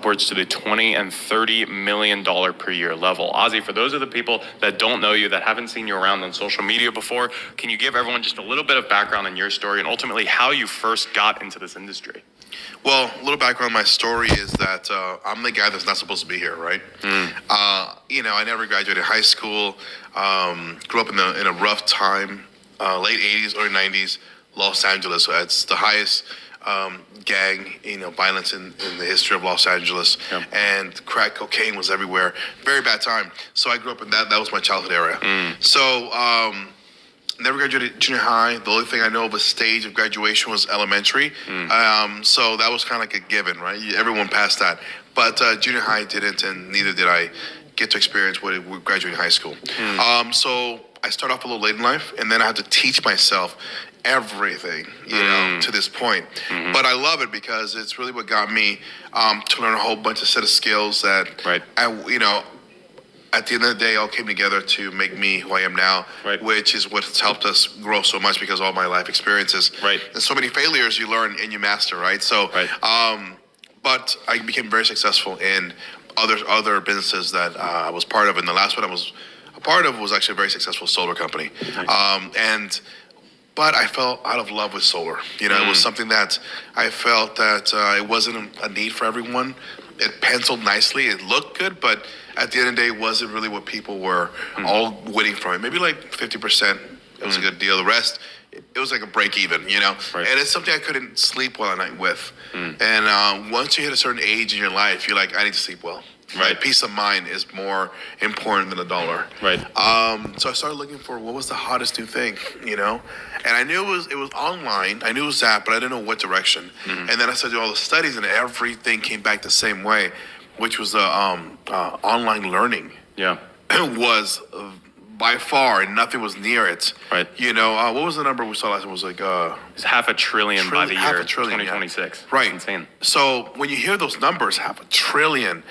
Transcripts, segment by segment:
upwards to the $20 and $30 million per year level. Ozzy, for those of the people that don't know you, that haven't seen you around on social media before, can you give everyone just a little bit of background on your story and ultimately how you first got into this industry? Well, a little background on my story is that I'm the guy that's not supposed to be here, right? I never graduated high school, grew up in a rough time, late 80s, early 90s, Los Angeles. So it's the highest gang, violence in the history of Los Angeles. Yep. And crack cocaine was everywhere. Very bad time. So I grew up in that. That was my childhood area. So never graduated junior high. The only thing I know of a stage of graduation was elementary. So that was kind of like a given, right? Everyone passed that. But junior high didn't, and neither did I get to experience what graduating high school. So I started off a little late in life, and then I had to teach myself everything, to this point. But I love it because it's really what got me to learn a whole bunch of set of skills that, at the end of the day, all came together to make me who I am now, which is what's helped us grow so much because of all my life experiences. And so many failures you learn and you master, right? So, but I became very successful in other businesses that I was part of. And the last one I was a part of was actually a very successful solar company. But I fell out of love with solar. It was something that I felt that it wasn't a need for everyone. It penciled nicely. It looked good, but at the end of the day, it wasn't really what people were all winning from it. Maybe like 50%, it was a good deal. The rest, it was like a break even, And it's something I couldn't sleep well at night with. And once you hit a certain age in your life, you're like, I need to sleep well. Peace of mind is more important than a dollar. So I started looking for what was the hottest new thing, And I knew it was online. I knew it was that, but I didn't know what direction. And then I started doing all the studies, and everything came back the same way, which was online learning. Was by far, and nothing was near it. What was the number we saw last time? It was like it's $500 billion by the year 2026. Right. It's insane. So when you hear those numbers, $500 billion,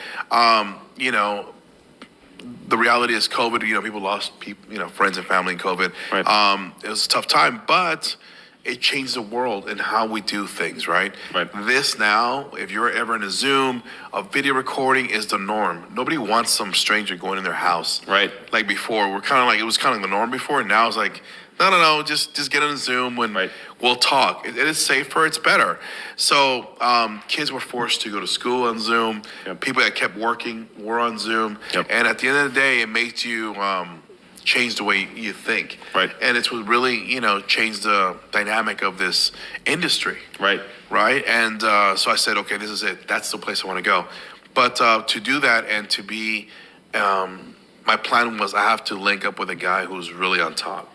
the reality is COVID. People lost friends and family in COVID. It was a tough time, but it changed the world and how we do things, right? This now, if you're ever in a Zoom, a video recording is the norm. Nobody wants some stranger going in their house. Like before, it was kind of like the norm before, and now it's like, no, just get on a Zoom and we'll talk. It is safer, it's better. So kids were forced to go to school on Zoom. People that kept working were on Zoom. And at the end of the day, it makes you change the way you think. And it's what really, changed the dynamic of this industry. And so I said, okay, this is it. That's the place I want to go. But to do that and to be, my plan was I have to link up with a guy who's really on top.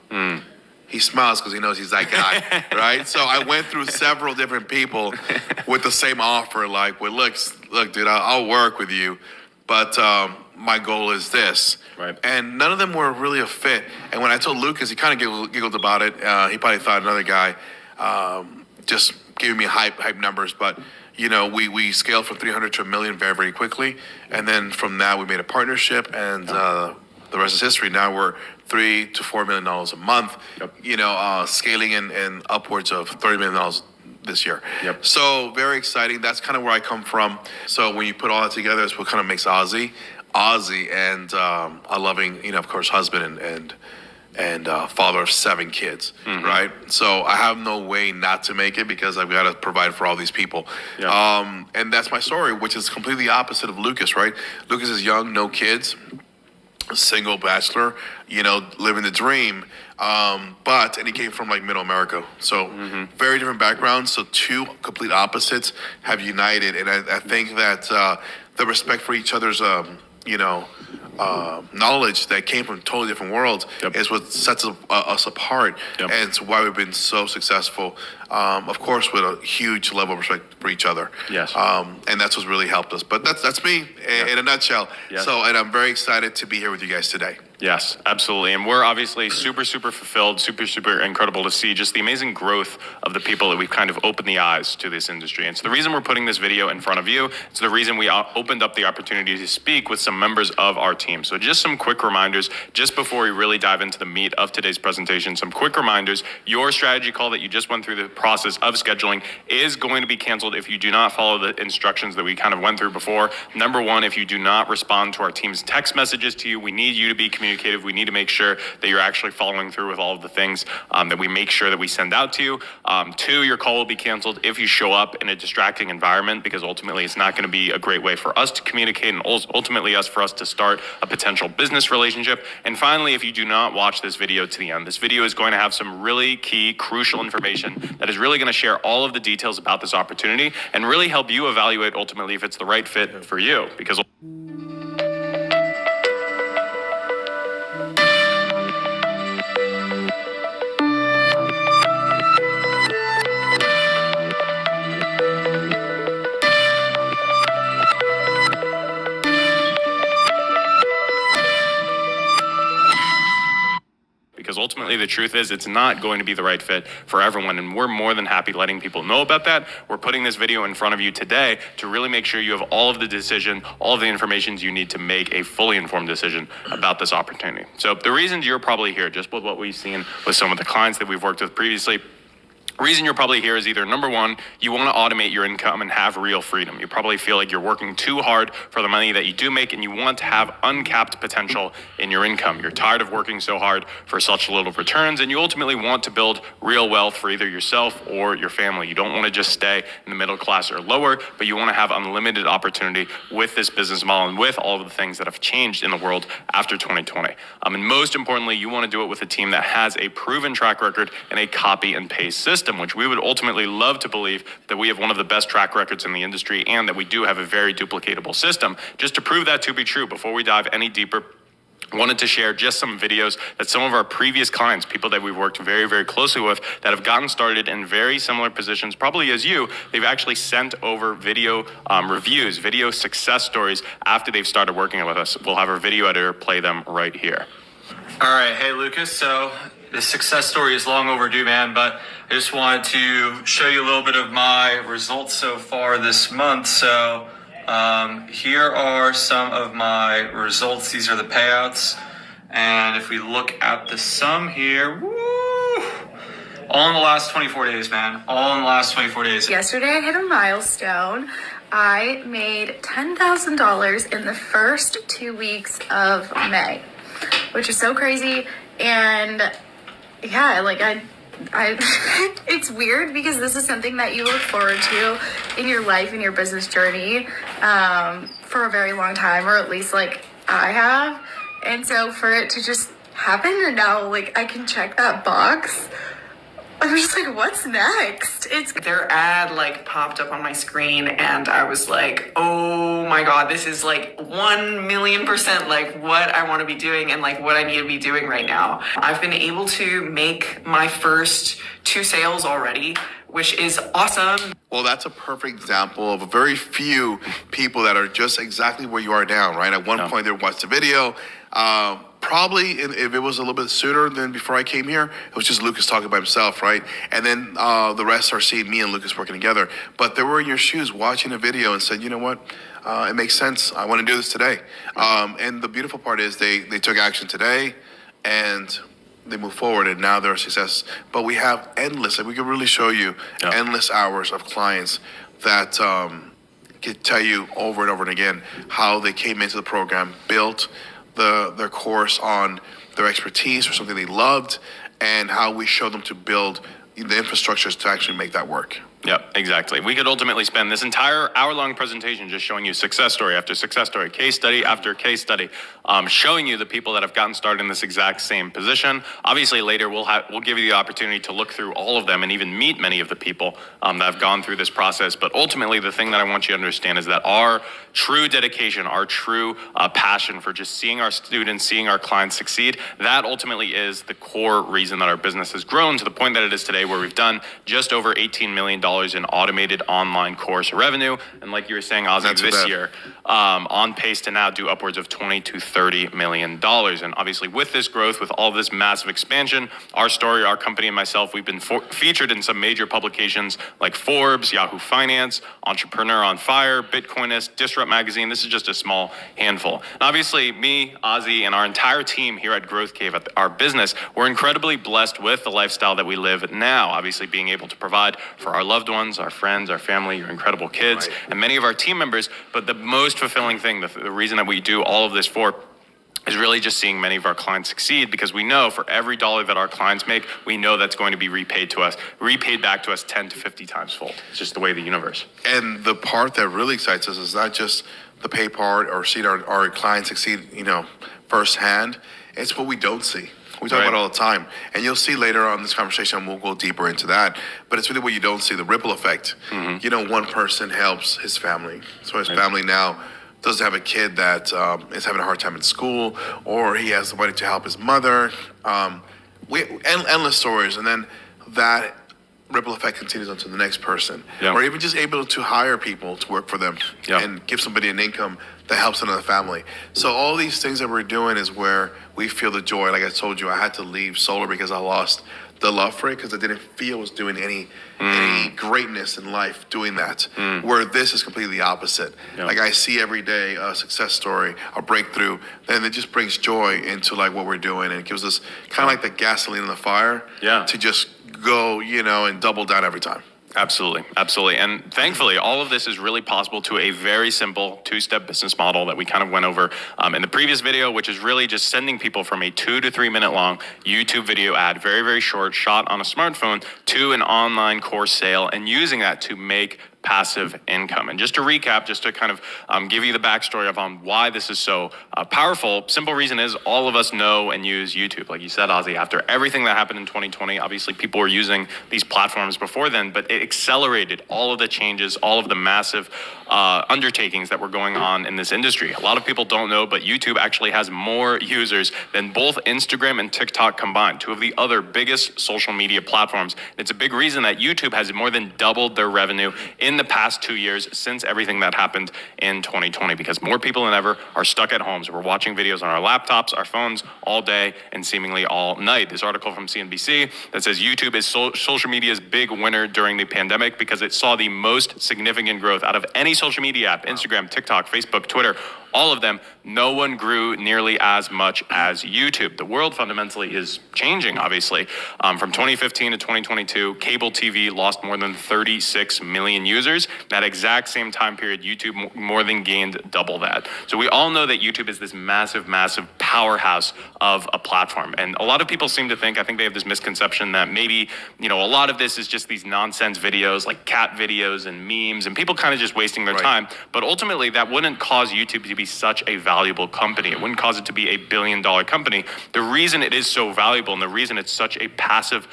He smiles because he knows he's that guy, So I went through several different people with the same offer, like, well, look, dude, I'll work with you, but my goal is this. And none of them were really a fit. And when I told Lucas, he kind of giggled about it. He probably thought another guy just giving me hype numbers, but we scaled from 300 to a million very, very quickly. And then from that, we made a partnership, and the rest is history. Now we're $3 to $4 million a month, scaling in upwards of $30 million this year. So very exciting. That's kind of where I come from. So when you put all that together, it's what kind of makes Ozzy, and a loving, of course, husband and father of 7 kids, So I have no way not to make it because I've got to provide for all these people. And that's my story, which is completely opposite of Lucas, right? Lucas is young, no kids, single bachelor, living the dream. And he came from like middle America. So very different backgrounds. So 2 complete opposites have united. And I think that the respect for each other's, knowledge that came from totally different worlds is what sets us apart. And it's why we've been so successful, of course, with a huge level of respect for each other. And that's what's really helped us. But that's me in a nutshell. So, and I'm very excited to be here with you guys today. Yes, absolutely. And we're obviously super, super fulfilled, super, super incredible to see just the amazing growth of the people that we've kind of opened the eyes to this industry. And so the reason we're putting this video in front of you, it's the reason we opened up the opportunity to speak with some members of our team. So just some quick reminders, just before we really dive into the meat of today's presentation, some quick reminders. Your strategy call that you just went through the process of scheduling is going to be canceled if you do not follow the instructions that we kind of went through before. Number one, if you do not respond to our team's text messages to you, we need you to be communicative. We need to make sure that you're actually following through with all of the things that we make sure that we send out to you. Two, your call will be canceled if you show up in a distracting environment, because ultimately it's not going to be a great way for us to communicate and ultimately for us to start a potential business relationship. And finally, if you do not watch this video to the end, this video is going to have some really key, crucial information that is really going to share all of the details about this opportunity and really help you evaluate ultimately if it's the right fit for you. Because ultimately the truth is it's not going to be the right fit for everyone, and we're more than happy letting people know about that. We're putting this video in front of you today to really make sure you have all of the decision, all of the information you need to make a fully informed decision about this opportunity. So the reasons you're probably here, just with what we've seen with some of the clients that we've worked with previously, reason you're probably here is either number one, you want to automate your income and have real freedom. You probably feel like you're working too hard for the money that you do make, and you want to have uncapped potential in your income. You're tired of working so hard for such little returns, and you ultimately want to build real wealth for either yourself or your family. You don't want to just stay in the middle class or lower, but you want to have unlimited opportunity with this business model and with all of the things that have changed in the world after 2020. And most importantly, you want to do it with a team that has a proven track record and a copy and paste system, which we would ultimately love to believe that we have one of the best track records in the industry and that we do have a very duplicatable system. Just to prove that to be true, before we dive any deeper, wanted to share just some videos that some of our previous clients, people that we've worked very, very closely with, that have gotten started in very similar positions, probably as you, they've actually sent over video reviews, video success stories after they've started working with us. We'll have our video editor play them right here. All right, hey Lucas, so this success story is long overdue, man, but I just wanted to show you a little bit of my results so far this month. So here are some of my results. These are the payouts. And if we look at the sum here, woo, all in the last 24 days, man. All in the last 24 days. Yesterday I hit a milestone. I made $10,000 in the first 2 weeks of May, which is so crazy. And yeah, like I it's weird because this is something that you look forward to in your life, in your business journey, for a very long time, or at least like I have. And so for it to just happen and now like I can check that box, I'm just like, what's next? Their ad like popped up on my screen and I was like, oh my God, this is like 1,000,000% like what I want to be doing and like what I need to be doing right now. I've been able to make my first 2 sales already, which is awesome. Well, that's a perfect example of a very few people that are just exactly where you are now, right? At one point they watched the video. Probably if it was a little bit sooner than before I came here, it was just Lucas talking by himself, right? And then the rest are seeing me and Lucas working together. But they were in your shoes watching a video and said, you know what? It makes sense. I want to do this today. And the beautiful part is they took action today and they move forward and now they're a success. But we have endless, and we could really show you endless hours of clients that could tell you over and over and again how they came into the program, built their course on their expertise or something they loved, and how we showed them to build the infrastructures to actually make that work. Yep, exactly. We could ultimately spend this entire hour-long presentation just showing you success story after success story, case study after case study, showing you the people that have gotten started in this exact same position. Obviously, later we'll give you the opportunity to look through all of them and even meet many of the people that have gone through this process. But ultimately, the thing that I want you to understand is that our true dedication, our true passion for just seeing our students, seeing our clients succeed, that ultimately is the core reason that our business has grown to the point that it is today, where we've done just over $18 million in automated online course revenue. And like you were saying, Ozzy, this year, on pace to now do upwards of $20 to $30 million. And obviously with this growth, with all this massive expansion, our story, our company and myself, we've been featured in some major publications like Forbes, Yahoo Finance, Entrepreneur on Fire, Bitcoinist, Disrupt Magazine. This is just a small handful. And obviously me, Ozzy, and our entire team here at Growth Cave, at our business, we're incredibly blessed with the lifestyle that we live now. Obviously being able to provide for our loved ones, our friends, our family, your incredible kids, and many of our team members. But the most fulfilling thing, the reason that we do all of this for, is really just seeing many of our clients succeed, because we know for every dollar that our clients make, we know that's going to be repaid back to us 10 to 50 times fold. It's just the way of the universe. And the part that really excites us is not just the pay part or seeing our clients succeed, firsthand. It's what we don't see. We talk about it all the time. And you'll see later on in this conversation, and we'll go deeper into that. But it's really what you don't see, the ripple effect. One person helps his family. So his family now doesn't have a kid that is having a hard time in school, or he has somebody to help his mother. Endless stories. And then that ripple effect continues on to the next person. Or even just able to hire people to work for them and give somebody an income that helps another family. So all these things that we're doing is where we feel the joy. Like I told you, I had to leave solar because I lost the love for it, because I didn't feel I was doing any greatness in life doing that. Where this is completely opposite. Like I see every day a success story, a breakthrough, then it just brings joy into like what we're doing, and it gives us kind of like the gasoline in the fire to just go, and double down every time. Absolutely. And thankfully, all of this is really possible to a very simple two-step business model that we kind of went over in the previous video, which is really just sending people from a 2 to 3 minute long YouTube video ad, very, very short, shot on a smartphone, to an online course sale, and using that to make passive income. And just to recap, just to kind of give you the backstory of why this is so powerful, simple reason is all of us know and use YouTube. Like you said, Ozzy, after everything that happened in 2020, obviously people were using these platforms before then, but it accelerated all of the changes, all of the massive undertakings that were going on in this industry. A lot of people don't know, but YouTube actually has more users than both Instagram and TikTok combined, two of the other biggest social media platforms. It's a big reason that YouTube has more than doubled their revenue in the past 2 years since everything that happened in 2020, because more people than ever are stuck at home. So we're watching videos on our laptops, our phones all day and seemingly all night. This article from CNBC that says YouTube is social media's big winner during the pandemic because it saw the most significant growth out of any social media app: Instagram, TikTok, Facebook, Twitter. All of them, no one grew nearly as much as YouTube. The world fundamentally is changing, obviously. From 2015 to 2022, cable TV lost more than 36 million users. That exact same time period, YouTube more than gained double that. So we all know that YouTube is this massive, massive powerhouse of a platform. And a lot of people seem to think, I think they have this misconception that maybe, a lot of this is just these nonsense videos like cat videos and memes and people kind of just wasting their time. But ultimately, that wouldn't cause YouTube to be such a valuable company. It wouldn't cause it to be a billion-dollar company. The reason it is so valuable and the reason it's such a passive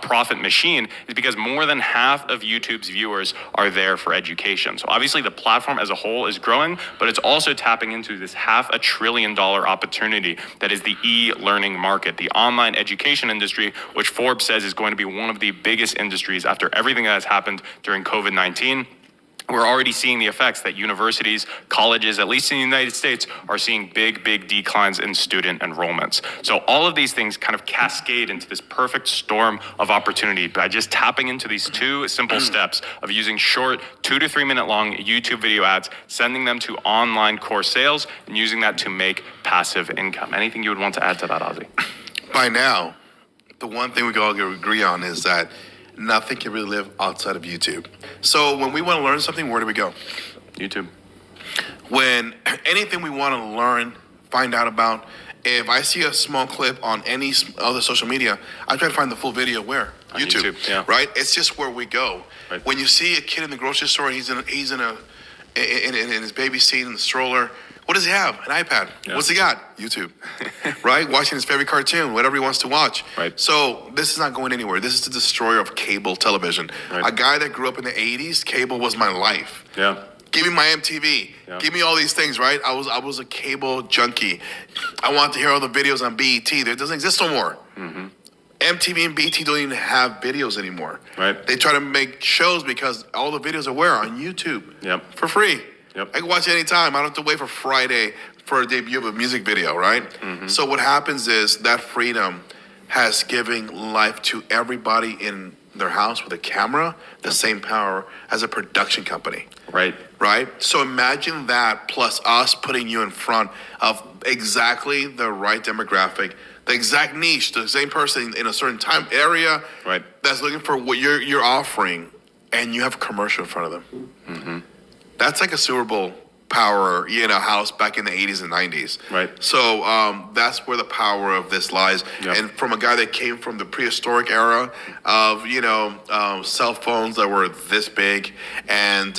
profit machine is because more than half of YouTube's viewers are there for education. So obviously the platform as a whole is growing, but it's also tapping into this $500 billion opportunity that is the e-learning market, the online education industry, which Forbes says is going to be one of the biggest industries after everything that has happened during COVID-19. We're already seeing the effects that universities, colleges, at least in the United States, are seeing big, big declines in student enrollments. So all of these things kind of cascade into this perfect storm of opportunity by just tapping into these two simple steps of using short 2 to 3 minute long YouTube video ads, sending them to online course sales, and using that to make passive income. Anything you would want to add to that, Ozzy? By now, the one thing we can all agree on is that nothing can really live outside of YouTube. So when we want to learn something, where do we go? YouTube. When anything we want to learn, find out about, if I see a small clip on any other social media, I try to find the full video where? On YouTube, yeah. Right? It's just where we go. Right. When you see a kid in the grocery store and he's in his baby seat in the stroller, what does he have? An iPad. Yeah. What's he got? YouTube. Right? Watching his favorite cartoon, whatever he wants to watch. Right. So this is not going anywhere. This is the destroyer of cable television. Right. A guy that grew up in the 80s, cable was my life. Yeah. Give me my MTV. Yeah. Give me all these things, right? I was a cable junkie. I want to hear all the videos on BET. That doesn't exist no more. MTV and BT don't even have videos anymore. Right. They try to make shows because all the videos are where? On YouTube. Yep. For free. Yep. I can watch it anytime. I don't have to wait for Friday for a debut of a music video, right? So what happens is that freedom has given life to everybody in their house with a camera, the same power as a production company. Right. Right? So imagine that plus us putting you in front of exactly the right demographic, the exact niche, the same person in a certain time area Right. that's looking for what you're offering, and you have a commercial in front of them. That's like a Super Bowl power, house back in the 80s and 90s. Right. So that's where the power of this lies. Yep. And from a guy that came from the prehistoric era of, cell phones that were this big and,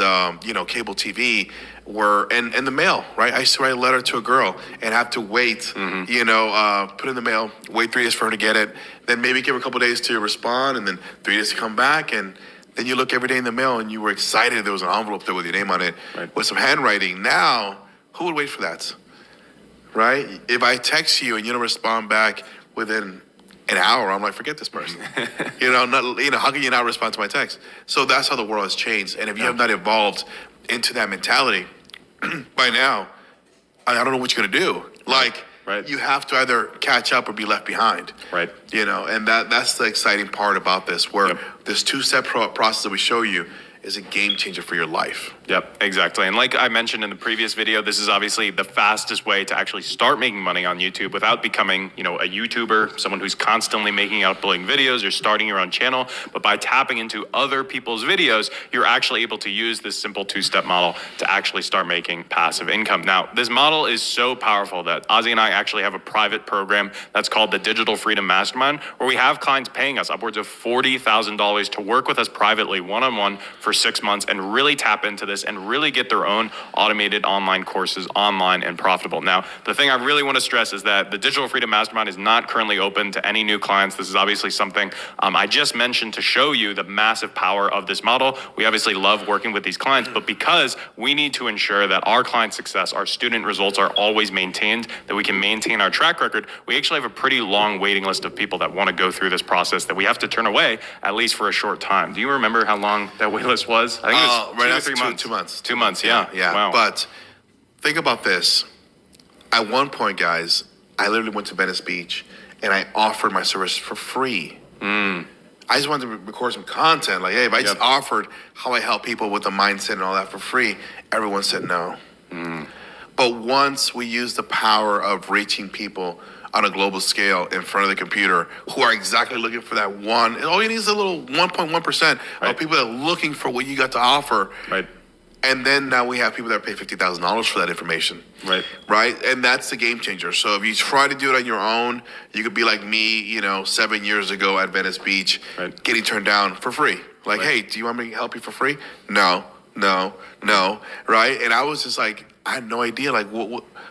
cable TV and the mail, right? I used to write a letter to a girl and have to wait, put it in the mail, wait 3 days for her to get it, then maybe give her a couple days to respond, and then 3 days to come back, and then you look every day in the mail and you were excited there was an envelope there with your name on it, Right. with some handwriting. Now, who would wait for that? Right? If I text you and you don't respond back within an hour, I'm like, forget this person. How can you not respond to my text? So that's how the world has changed. And if you have not evolved into that mentality by now, I don't know what you're gonna do. Like, Right. you have to either catch up or be left behind. Right. And that's the exciting part about this, where Yep. this two-step process that we show you is a game changer for your life. Yep, exactly. And like I mentioned in the previous video, this is obviously the fastest way to actually start making money on YouTube without becoming, a YouTuber, someone who's constantly making and uploading videos or starting your own channel. But by tapping into other people's videos, you're actually able to use this simple two-step model to actually start making passive income. Now, this model is so powerful that Ozzy and I actually have a private program that's called the Digital Freedom Mastermind, where we have clients paying us upwards of $40,000 to work with us privately, one-on-one, for 6 months and really tap into this and really get their own automated online courses online and profitable. Now, the thing I really want to stress is that the Digital Freedom Mastermind is not currently open to any new clients. This is obviously something I just mentioned to show you the massive power of this model. We obviously love working with these clients, but because we need to ensure that our client success, our student results are always maintained, that we can maintain our track record, we actually have a pretty long waiting list of people that want to go through this process that we have to turn away, at least for a short time. Do you remember how long that wait list was? I think it was right now 3 it's months. 2 months. 2 months, yeah. Yeah. Wow. But think about this. At one point, guys, I literally went to Venice Beach and I offered my service for free. I just wanted to record some content. Like, hey, if I just offered how I help people with the mindset and all that for free, everyone said no. But once we use the power of reaching people on a global scale in front of the computer who are exactly looking for that one, and all you need is a little 1.1% of people that are looking for what you got to offer. Right. And then now we have people that pay $50,000 for that information. Right. Right? And that's the game changer. So if you try to do it on your own, you could be like me, 7 years ago at Venice Beach, Right. getting turned down for free. Like, Right. hey, do you want me to help you for free? No. Right? And I was just like, I had no idea. Like,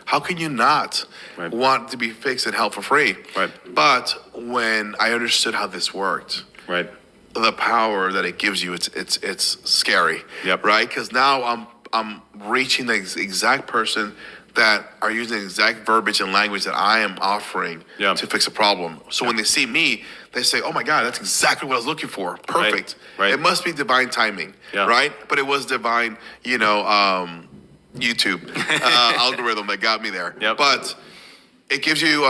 how can you not Right. want to be fixed and help for free? Right. But when I understood how this worked, Right. the power that it gives you, it's scary. Yep. Right? Because now I'm reaching the exact person that are using the exact verbiage and language that I am offering to fix a problem. So when they see me, they say, "Oh my God, that's exactly what I was looking for. Perfect. Right. It must be divine timing." Yeah. Right? But it was divine, YouTube algorithm that got me there. Yep. But it gives you,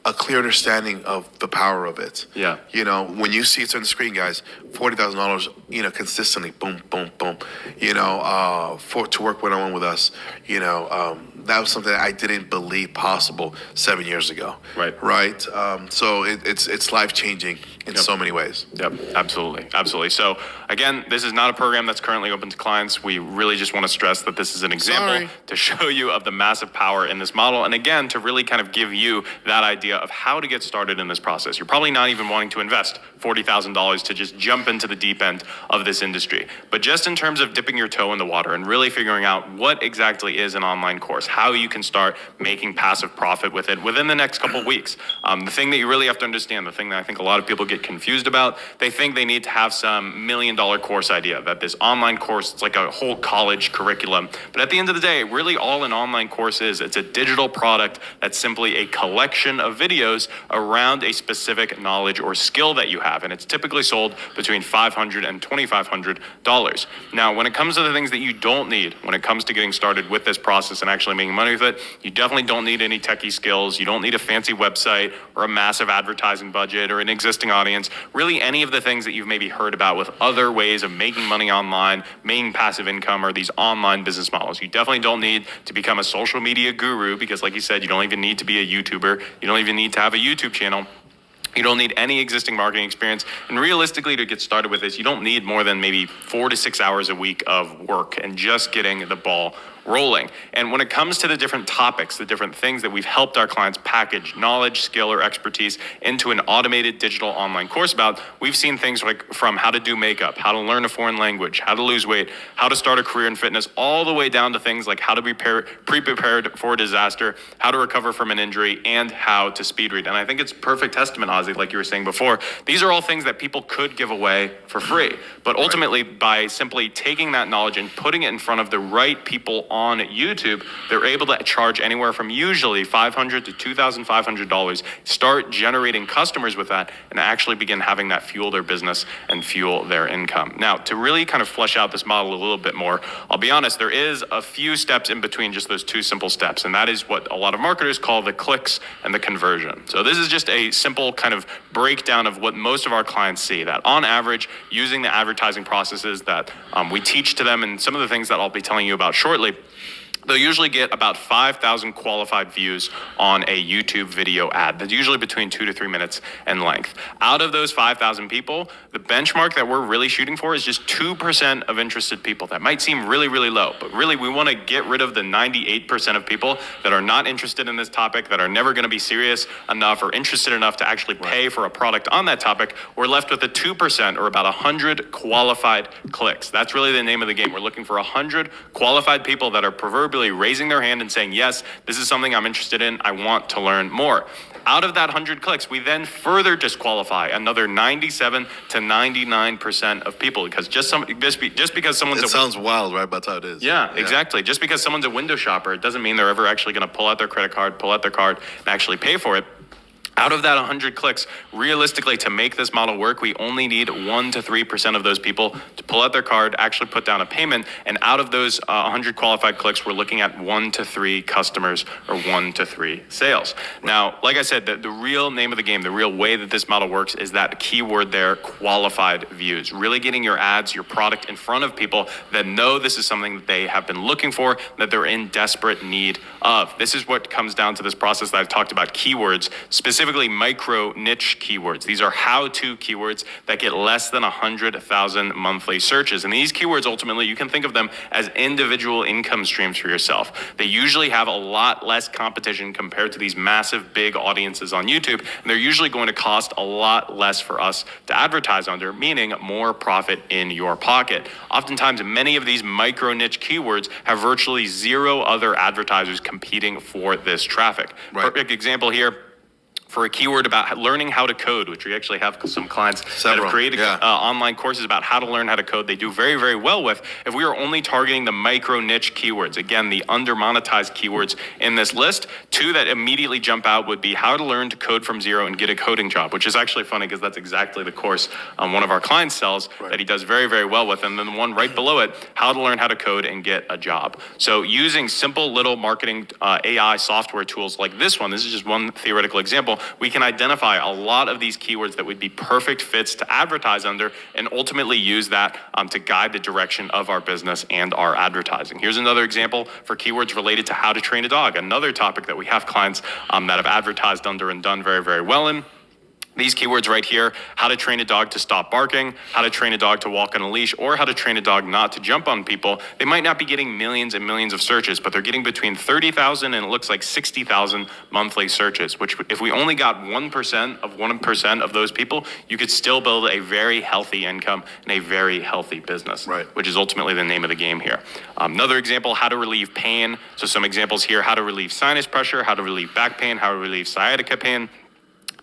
a clear understanding of the power of it. Yeah. When you see it on the screen, guys, $40,000, consistently, boom, boom, boom, to work one-on-one with us, that was something that I didn't believe possible 7 years ago. Right. Right. So it's life-changing in so many ways. Yep, absolutely. So again, this is not a program that's currently open to clients. We really just want to stress that this is an example to show you of the massive power in this model. And again, to really kind of give you that idea of how to get started in this process. You're probably not even wanting to invest $40,000 to just jump into the deep end of this industry. But just in terms of dipping your toe in the water and really figuring out what exactly is an online course, how you can start making passive profit with it within the next couple of weeks. The thing that you really have to understand, the thing that I think a lot of people get confused about. They think they need to have some $1 million course idea, that this online course, it's like a whole college curriculum. But at the end of the day, really all an online course is, it's a digital product that's simply a collection of videos around a specific knowledge or skill that you have. And it's typically sold between $500 and $2,500. Now, when it comes to the things that you don't need, when it comes to getting started with this process and actually making money with it, you definitely don't need any techie skills. You don't need a fancy website or a massive advertising budget or an existing audience. Really, any of the things that you've maybe heard about with other ways of making money online, making passive income, or these online business models. You definitely don't need to become a social media guru because, like you said, you don't even need to be a YouTuber. You don't even need to have a YouTube channel. You don't need any existing marketing experience. And realistically, to get started with this, you don't need more than maybe 4 to 6 hours a week of work and just getting the ball rolling. And when it comes to the different topics, the different things that we've helped our clients package knowledge, skill, or expertise into an automated digital online course about, we've seen things like from how to do makeup, how to learn a foreign language, how to lose weight, how to start a career in fitness, all the way down to things like how to be pre-prepared for disaster, how to recover from an injury, and how to speed read. And I think it's perfect testament, Ozzy, like you were saying before, these are all things that people could give away for free. But ultimately, by simply taking that knowledge and putting it in front of the right people on YouTube, they're able to charge anywhere from usually $500 to $2,500, start generating customers with that, and actually begin having that fuel their business and fuel their income. Now, to really kind of flesh out this model a little bit more, I'll be honest, there is a few steps in between just those two simple steps, and that is what a lot of marketers call the clicks and the conversion. So this is just a simple kind of breakdown of what most of our clients see, that on average, using the advertising processes that we teach to them and some of the things that I'll be telling you about shortly, they'll usually get about 5,000 qualified views on a YouTube video ad. That's usually between 2 to 3 minutes in length. Out of those 5,000 people, the benchmark that we're really shooting for is just 2% of interested people. That might seem really, really low, but really we want to get rid of the 98% of people that are not interested in this topic, that are never going to be serious enough or interested enough to actually pay for a product on that topic. We're left with the 2%, or about 100 qualified clicks. That's really the name of the game. We're looking for 100 qualified people that are proverbially raising their hand and saying, yes, this is something I'm interested in. I want to learn more. Out of that 100 clicks, we then further disqualify another 97 to 99% of people because just because someone's it sounds wild, right? But that's how it is. Yeah, exactly. Just because someone's a window shopper, it doesn't mean they're ever actually going to pull out their credit card, pull out their card, and actually pay for it. Out of that 100 clicks, realistically, to make this model work, we only need 1 to 3% of those people to pull out their card, actually put down a payment. And out of those 100 qualified clicks, we're looking at 1 to 3 customers or 1 to 3 sales. Now, like I said, the real name of the game, the real way that this model works is that keyword there, qualified views. Really getting your ads, your product in front of people that know this is something that they have been looking for, that they're in desperate need of. This is what comes down to this process that I've talked about, keywords, specifically micro niche keywords. These are how-to keywords that get less than 100,000 monthly searches. And these keywords, ultimately, you can think of them as individual income streams for yourself. They usually have a lot less competition compared to these massive, big audiences on YouTube. And they're usually going to cost a lot less for us to advertise under, meaning more profit in your pocket. Oftentimes, many of these micro niche keywords have virtually zero other advertisers competing for this traffic. Perfect example here. For a keyword about learning how to code, which we actually have some clients that have created online courses about how to learn how to code, they do very, very well with. If we are only targeting the micro niche keywords, again, the under monetized keywords in this list, 2 that immediately jump out would be how to learn to code from zero and get a coding job, which is actually funny because that's exactly the course one of our clients sells that he does very, very well with. And then the one right below it, how to learn how to code and get a job. So using simple little marketing AI software tools like this one, this is just one theoretical example, we can identify a lot of these keywords that would be perfect fits to advertise under and ultimately use that to guide the direction of our business and our advertising. Here's another example for keywords related to how to train a dog, another topic that we have clients that have advertised under and done very, very well in. These keywords right here, how to train a dog to stop barking, how to train a dog to walk on a leash, or how to train a dog not to jump on people. They might not be getting millions and millions of searches, but they're getting between 30,000 and it looks like 60,000 monthly searches, which if we only got 1% of those people, you could still build a very healthy income and a very healthy business, which is ultimately the name of the game here. Another example, how to relieve pain. So some examples here, how to relieve sinus pressure, how to relieve back pain, how to relieve sciatica pain.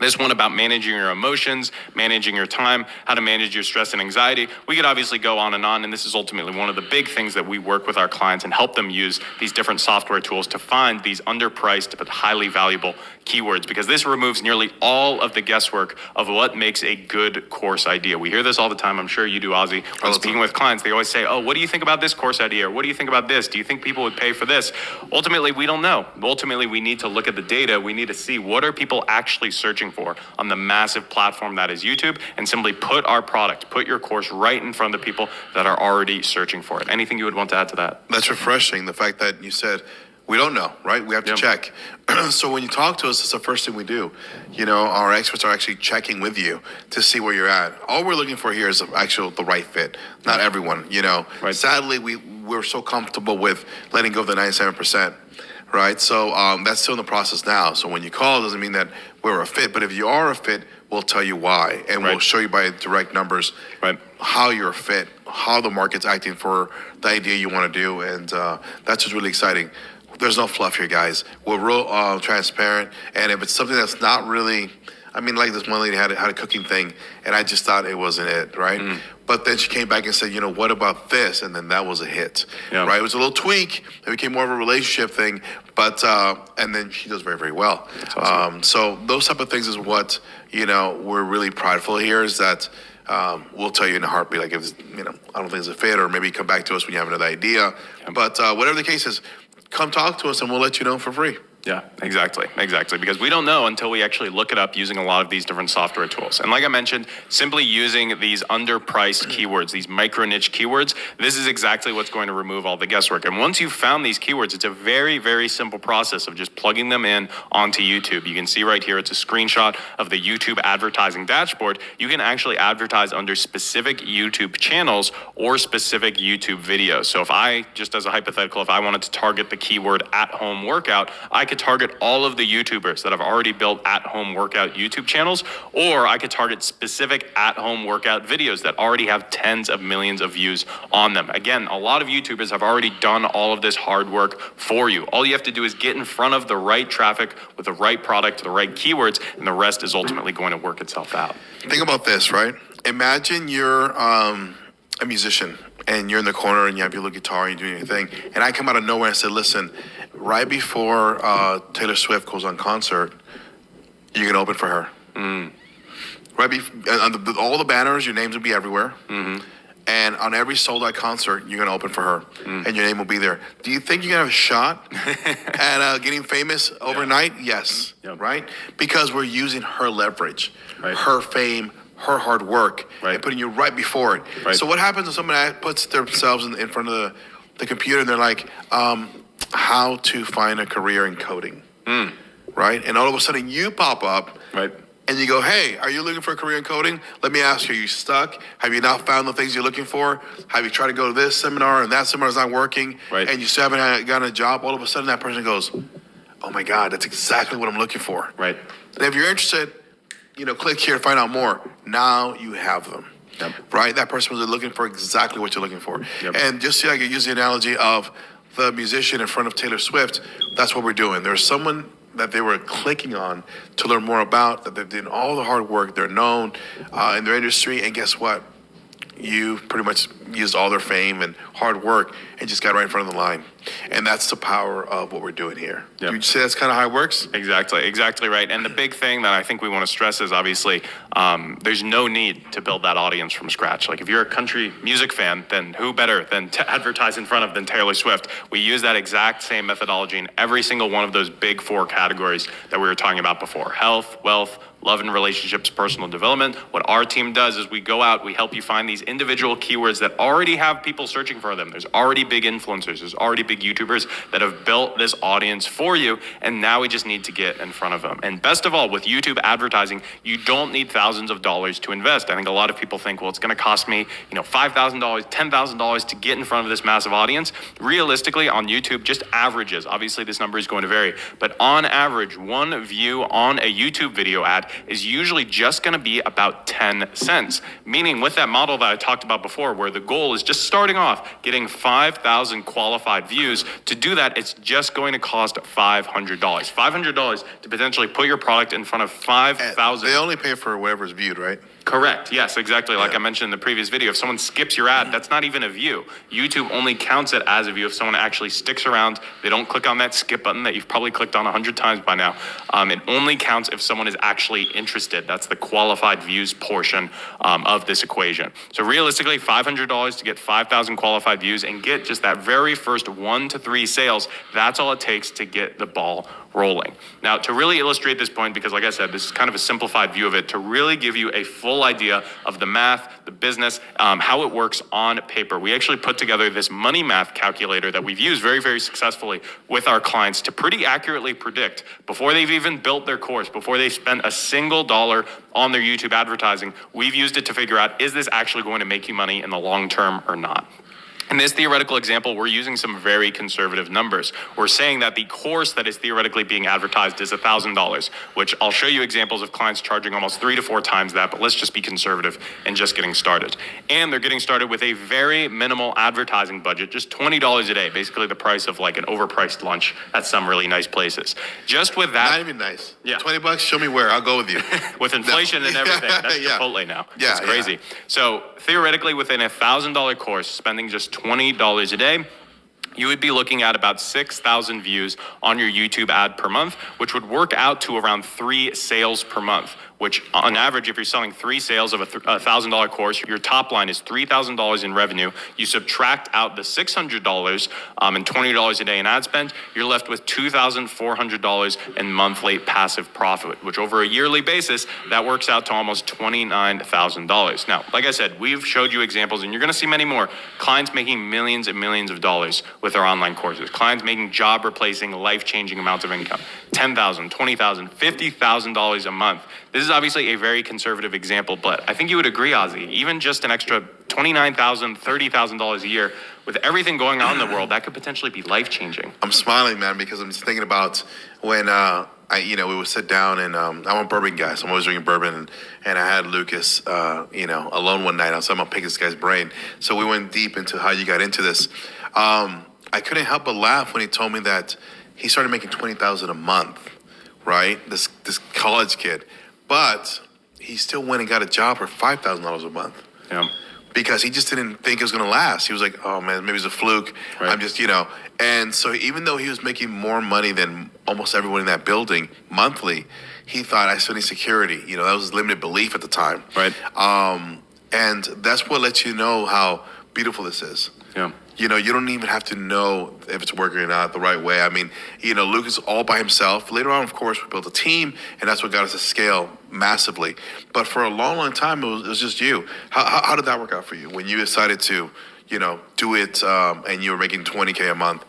This one about managing your emotions, managing your time, how to manage your stress and anxiety. We could obviously go on, and this is ultimately one of the big things that we work with our clients and help them use these different software tools to find these underpriced but highly valuable keywords, because this removes nearly all of the guesswork of what makes a good course idea. We hear this all the time. I'm sure you do, Ozzy. When speaking with clients, they always say, oh, what do you think about this course idea? Or what do you think about this? Do you think people would pay for this? Ultimately, we don't know. Ultimately, we need to look at the data. We need to see what are people actually searching for on the massive platform that is YouTube, and simply put our product, put your course right in front of the people that are already searching for it. Anything you would want to add to that? That's refreshing, the fact that you said, we don't know, right? We have to check. So when you talk to us, it's the first thing we do. Our experts are actually checking with you to see where you're at. All we're looking for here is the right fit. Not everyone, Right. Sadly, we're so comfortable with letting go of the 97%, right? So that's still in the process now. So when you call, it doesn't mean that we're a fit. But if you are a fit, we'll tell you why. And we'll show you by direct numbers how you're a fit, how the market's acting for the idea you want to do. And that's just really exciting. There's no fluff here, guys. We're real transparent. And if it's something that's not really, like this one lady had a cooking thing, and I just thought it wasn't it, right? But then she came back and said, what about this? And then that was a hit, right? It was a little tweak. It became more of a relationship thing. But, and then she does very, very well. Awesome. So those type of things is what, we're really prideful here, is that we'll tell you in a heartbeat, like if it's, I don't think it's a fit, or maybe come back to us when you have another idea. But whatever the case is, come talk to us and we'll let you know for free. Yeah, exactly. Because we don't know until we actually look it up using a lot of these different software tools. And like I mentioned, simply using these underpriced keywords, these micro niche keywords, this is exactly what's going to remove all the guesswork. And once you've found these keywords, it's a very, very simple process of just plugging them in onto YouTube. You can see right here, it's a screenshot of the YouTube advertising dashboard. You can actually advertise under specific YouTube channels or specific YouTube videos. So if I, just as a hypothetical, if I wanted to target the keyword at-home workout, I could target all of the YouTubers that have already built at-home workout YouTube channels, or I could target specific at-home workout videos that already have tens of millions of views on them. Again, a lot of YouTubers have already done all of this hard work for you. All you have to do is get in front of the right traffic with the right product, the right keywords, and the rest is ultimately going to work itself out. Think about this, right? Imagine you're a musician and you're in the corner and you have your little guitar and you're doing your thing, and I come out of nowhere and say, listen, right before Taylor Swift goes on concert, you can open for her. On all the banners, your names will be everywhere. And on every sold-out concert, you're going to open for her, and your name will be there. Do you think you're going to have a shot at getting famous overnight? Yes, right? Because we're using her leverage, her fame, her hard work, and putting you right before it. So what happens when someone puts themselves in front of the computer and they're like, how to find a career in coding, right? And all of a sudden you pop up, and you go, hey, are you looking for a career in coding? Let me ask you, are you stuck? Have you not found the things you're looking for? Have you tried to go to this seminar and that seminar is not working, and you still haven't gotten a job? All of a sudden that person goes, oh my God, that's exactly what I'm looking for. And if you're interested, click here to find out more. Now you have them. Right? That person was looking for exactly what you're looking for. And just so I can use the analogy of the musician in front of Taylor Swift, that's what we're doing. There's someone that they were clicking on to learn more about, that they're doing all the hard work, they're known in their industry, and guess what? You pretty much used all their fame and hard work and just got right in front of the line. And that's the power of what we're doing here. Would you say that's kind of how it works? Exactly right. And the big thing that I think we want to stress is obviously there's no need to build that audience from scratch. Like if you're a country music fan, then who better than to advertise in front of than Taylor Swift? We use that exact same methodology in every single one of those big four categories that we were talking about before: health, wealth, love and relationships, personal development. What our team does is we go out, we help you find these individual keywords that already have people searching for them. There's already big influencers, there's already big YouTubers that have built this audience for you, and now we just need to get in front of them. And best of all, with YouTube advertising, you don't need thousands of dollars to invest. I think a lot of people think, well, it's gonna cost me, $5,000, $10,000 to get in front of this massive audience. Realistically, on YouTube, just averages, obviously this number is going to vary, but on average, one view on a YouTube video ad is usually just going to be about 10 cents. Meaning with that model that I talked about before, where the goal is just starting off, getting 5,000 qualified views, to do that, it's just going to cost $500. $500 to potentially put your product in front of 5,000. They only pay for whatever's viewed, right? Correct. Yes, exactly. Like I mentioned in the previous video, if someone skips your ad, that's not even a view. YouTube only counts it as a view if someone actually sticks around. They don't click on that skip button that you've probably clicked on 100 times by now. It only counts if someone is actually interested. That's the qualified views portion of this equation. So realistically, $500 to get 5,000 qualified views and get just that very first 1 to 3 sales. That's all it takes to get the ball rolling. Now, to really illustrate this point, because like I said, this is kind of a simplified view of it, to really give you a full idea of the math, the business, how it works on paper, we actually put together this money math calculator that we've used very, very successfully with our clients to pretty accurately predict, before they've even built their course, before they've spent a single dollar on their YouTube advertising, we've used it to figure out, is this actually going to make you money in the long term or not? In this theoretical example, we're using some very conservative numbers. We're saying that the course that is theoretically being advertised is $1,000, which I'll show you examples of clients charging almost 3 to 4 times that, but let's just be conservative and just getting started. And they're getting started with a very minimal advertising budget, just $20 a day, basically the price of like an overpriced lunch at some really nice places. Just with that. Not even nice. Yeah. $20, show me where, I'll go with you. With inflation and everything, that's Chipotle now. Yeah, it's crazy. Yeah. So theoretically, within a $1,000 course, spending just $20 a day, you would be looking at about 6,000 views on your YouTube ad per month, which would work out to around 3 sales per month, which on average, if you're selling 3 sales of a $1,000 course, your top line is $3,000 in revenue. You subtract out the $600 and $20 a day in ad spend, you're left with $2,400 in monthly passive profit, which over a yearly basis, that works out to almost $29,000. Now, like I said, we've showed you examples, and you're going to see many more, clients making millions and millions of dollars with their online courses, clients making job-replacing, life-changing amounts of income, $10,000, $20,000, $50,000 a month. This is obviously a very conservative example, but I think you would agree, Ozzy, even just an extra $29,000, $30,000 a year, with everything going on in the world, that could potentially be life-changing. I'm smiling, man, because I'm just thinking about when we would sit down and I'm a bourbon guy, so I'm always drinking bourbon, and I had Lucas, alone one night. I was going to pick this guy's brain, so we went deep into how you got into this. I couldn't help but laugh when he told me that he started making $20,000 a month, right? This college kid, but he still went and got a job for $5,000 a month. Yeah. Because he just didn't think it was going to last. He was like, oh man, maybe it's a fluke. Right. I'm just, And so even though he was making more money than almost everyone in that building monthly, he thought, I still need security. That was his limited belief at the time. Right. And that's what lets you know how beautiful this is. Yeah. You don't even have to know if it's working or not the right way. I mean, Luke is all by himself. Later on, of course, we built a team, and that's what got us to scale massively. But for a long, long time, it was just you. How did that work out for you when you decided to, do it and you were making $20K a month?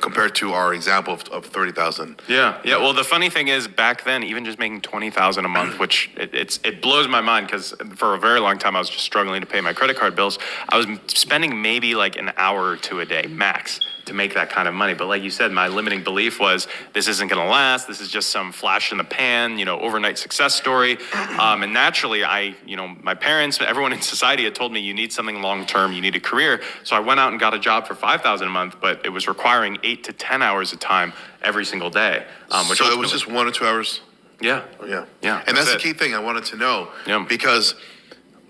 Compared to our example of 30,000. Yeah. Well, the funny thing is, back then, even just making 20,000 a month, which it blows my mind, because for a very long time I was just struggling to pay my credit card bills. I was spending maybe like an hour or 2 a day max to make that kind of money. But like you said, my limiting belief was this isn't going to last. This is just some flash in the pan, overnight success story. And naturally, my parents, everyone in society had told me you need something long term, you need a career. So I went out and got a job for $5,000 a month, but it was requiring 8 to 10 hours of time every single day. So it was just 1 or 2 hours? Yeah. Yeah. And that's the key thing I wanted to know. Yeah. Because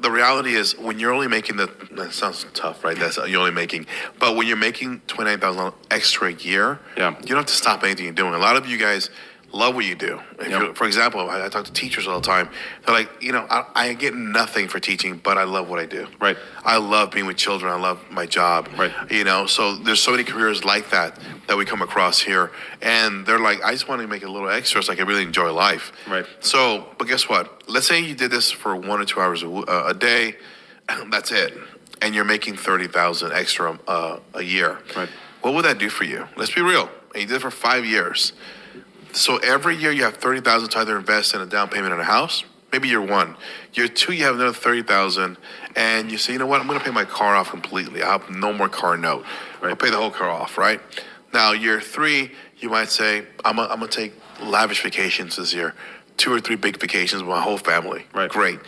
the reality is, when you're only making that sounds tough, right? That's you're only making, but when you're making $29,000 extra a year, you don't have to stop anything you're doing. A lot of you guys love what you do. For example, I talk to teachers all the time. They're like, I get nothing for teaching, but I love what I do. Right. I love being with children. I love my job. Right. So there's so many careers like that we come across here, and they're like, I just want to make a little extra so I can really enjoy life. Right. So, but guess what? Let's say you did this for 1 or 2 hours a day. That's it, and you're making $30,000 extra a year. Right. What would that do for you? Let's be real. And you did it for 5 years. So every year you have $30,000 to either invest in a down payment on a house. Maybe year 1. Year 2, you have another $30,000, and you say, you know what? I'm going to pay my car off completely. I'll have no more car note. I'll pay the whole car off, right? Now, year 3, you might say, I'm going to take lavish vacations this year. 2 or 3 big vacations with my whole family. Right. Great.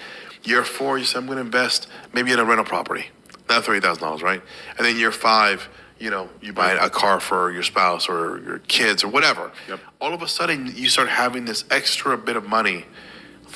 Year 4, you say, I'm going to invest maybe in a rental property. That's $30,000, right? And then year 5, you buy a car for your spouse or your kids or whatever. Yep. All of a sudden, you start having this extra bit of money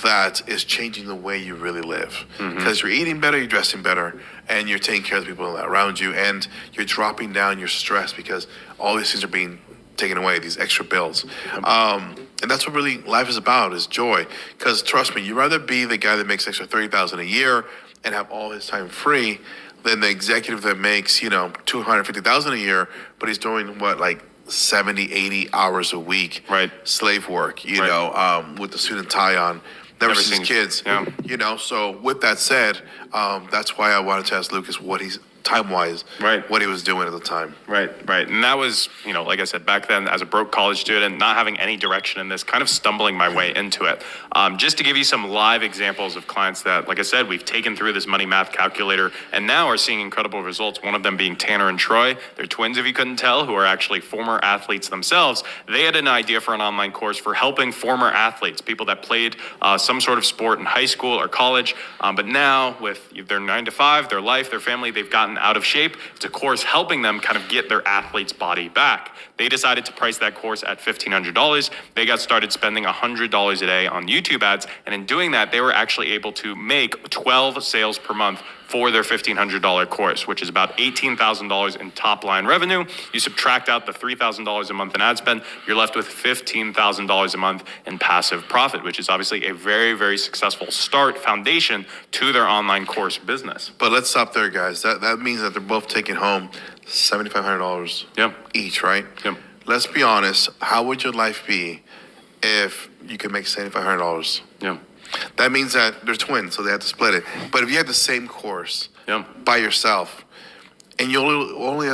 that is changing the way you really live. Because you're eating better, you're dressing better, and you're taking care of the people around you, and you're dropping down your stress because all these things are being taken away, these extra bills. And that's what really life is about, is joy. Because trust me, you'd rather be the guy that makes extra $30,000 a year and have all his time free than the executive that makes, $250,000 a year, but he's doing like 70, 80 hours a week. Right. Slave work, with the suit and tie on. Never seen his kids. Yeah. So with that said, that's why I wanted to ask Lucas what he's time-wise, what he was doing at the time. Right. And that was, like I said, back then as a broke college student, not having any direction in this, kind of stumbling my way into it. Just to give you some live examples of clients that, like I said, we've taken through this money math calculator and now are seeing incredible results. One of them being Tanner and Troy. They're twins, if you couldn't tell, who are actually former athletes themselves. They had an idea for an online course for helping former athletes, people that played some sort of sport in high school or college, but now with their 9 to 5, their life, their family, they've gotten out of shape. It's a course helping them kind of get their athlete's body back. They decided to price that course at $1,500. They got started spending $100 a day on YouTube ads. And in doing that, they were actually able to make 12 sales per month for their $1,500 course, which is about $18,000 in top line revenue. You subtract out the $3,000 a month in ad spend, you're left with $15,000 a month in passive profit, which is obviously a very, very successful foundation to their online course business. But let's stop there, guys. That means that they're both taking home $7,500 each, right? Yep. Let's be honest. How would your life be if you could make $7,500? Yeah. That means that they're twins, so they have to split it. But if you had the same course by yourself, and you only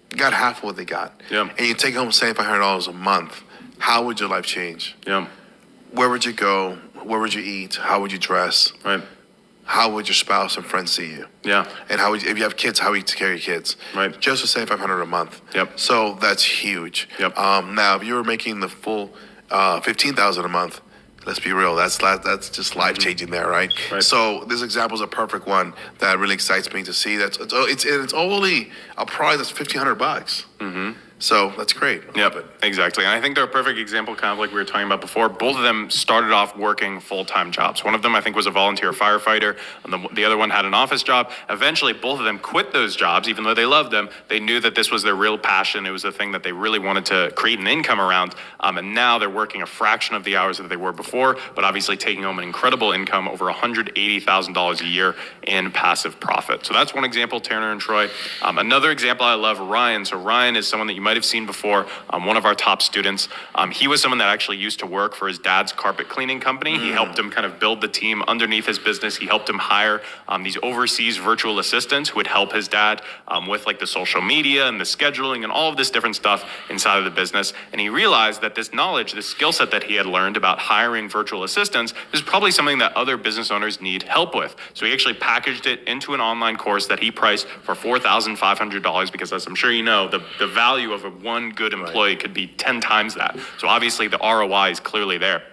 got half of what they got, and you take home $7,500 a month, how would your life change? Yeah. Where would you go? Where would you eat? How would you dress? Right. How would your spouse and friends see you? Yeah. And if you have kids, how would you take care of your kids? Right. Just for $7,500 a month. Yep. So that's huge. Yep. Now, if you were making the full $15,000 a month, let's be real, that's just life changing there, right? So this example is a perfect one that really excites me to see. It's only a price that's $1,500. So that's great. Yep, exactly. And I think they're a perfect example, kind of like we were talking about before. Both of them started off working full-time jobs. One of them, I think, was a volunteer firefighter, and the other one had an office job. Eventually, both of them quit those jobs, even though they loved them. They knew that this was their real passion. It was the thing that they really wanted to create an income around. And now they're working a fraction of the hours that they were before, but obviously taking home an incredible income, over $180,000 a year in passive profit. So that's one example, Tanner and Troy. Another example I love, Ryan. So Ryan is someone that you might have seen before, one of our top students. He was someone that actually used to work for his dad's carpet cleaning company. He helped him kind of build the team underneath his business. He helped him hire these overseas virtual assistants who would help his dad with like the social media and the scheduling and all of this different stuff inside of the business. And he realized that this knowledge, this skill set that he had learned about hiring virtual assistants is probably something that other business owners need help with. So he actually packaged it into an online course that he priced for $4,500 because, as I'm sure you know, the value of a one good employee could be 10 times that. So obviously the ROI is clearly there.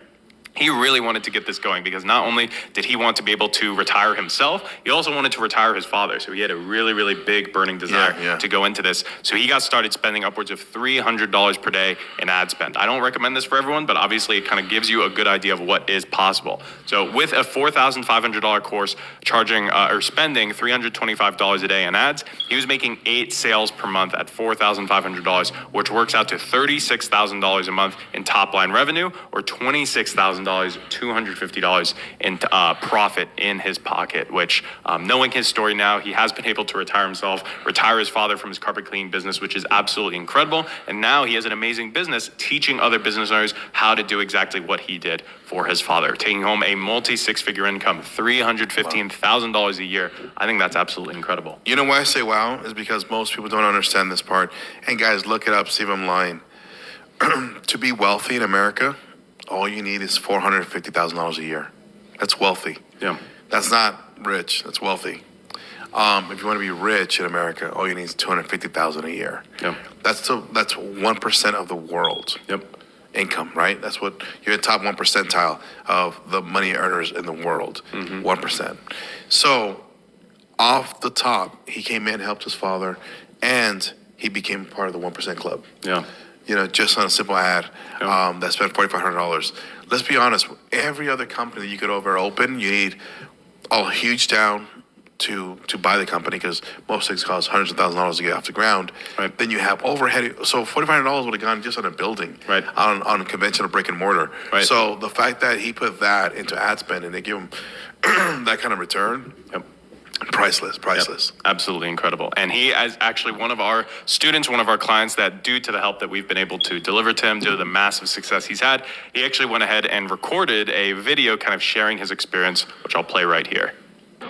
He really wanted to get this going because not only did he want to be able to retire himself, he also wanted to retire his father. So he had a really, really big burning desire to go into this. So he got started spending upwards of $300 per day in ad spend. I don't recommend this for everyone, but obviously it kind of gives you a good idea of what is possible. So with a $4,500 course, charging or spending $325 a day in ads, he was making 8 sales per month at $4,500, which works out to $36,000 a month in top line revenue, or $26,000, $250 in profit in his pocket, which knowing his story now, he has been able to retire himself, retire his father from his carpet cleaning business, which is absolutely incredible. And now he has an amazing business teaching other business owners how to do exactly what he did for his father, taking home a multi-6-figure income, $315,000 a year. I think that's absolutely incredible. You know why I say wow? Is because most people don't understand this part. And guys, look it up, see if I'm lying. To be wealthy in America, all you need is $450,000 a year. That's wealthy. Yeah. That's not rich. That's wealthy. If you want to be rich in America, all you need is $250,000 a year. Yep. That's 1% of the world. Yep. income, right? That's what you're in the top 1 percentile of the money earners in the world, 1%. So off the top, he came in, helped his father, and he became part of the 1% club. Yeah. Just on a simple ad that spent $4,500. Let's be honest, every other company that you could ever open, you need a huge down to buy the company, because most things cost hundreds of thousands of dollars to get off the ground. Right. Then you have overhead. So $4,500 would have gone just on a building, right, on a conventional brick and mortar. Right. So the fact that he put that into ad spend and they give him that kind of return, priceless. Yep. Absolutely incredible. And he is actually one of our students, one of our clients that, due to the help that we've been able to deliver to him, due to the massive success he's had, he actually went ahead and recorded a video kind of sharing his experience, which I'll play right here.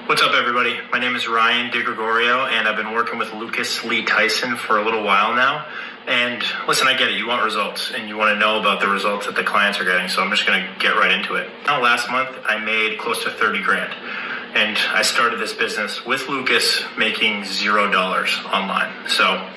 What's up, everybody? My name is Ryan DiGregorio, and I've been working with Lucas Lee Tyson for a little while now. And listen, I get it. You want results, and you want to know about the results that the clients are getting, so I'm just going to get right into it. Now, last month, I made close to 30 grand. And I started this business with Lucas making $0 online. So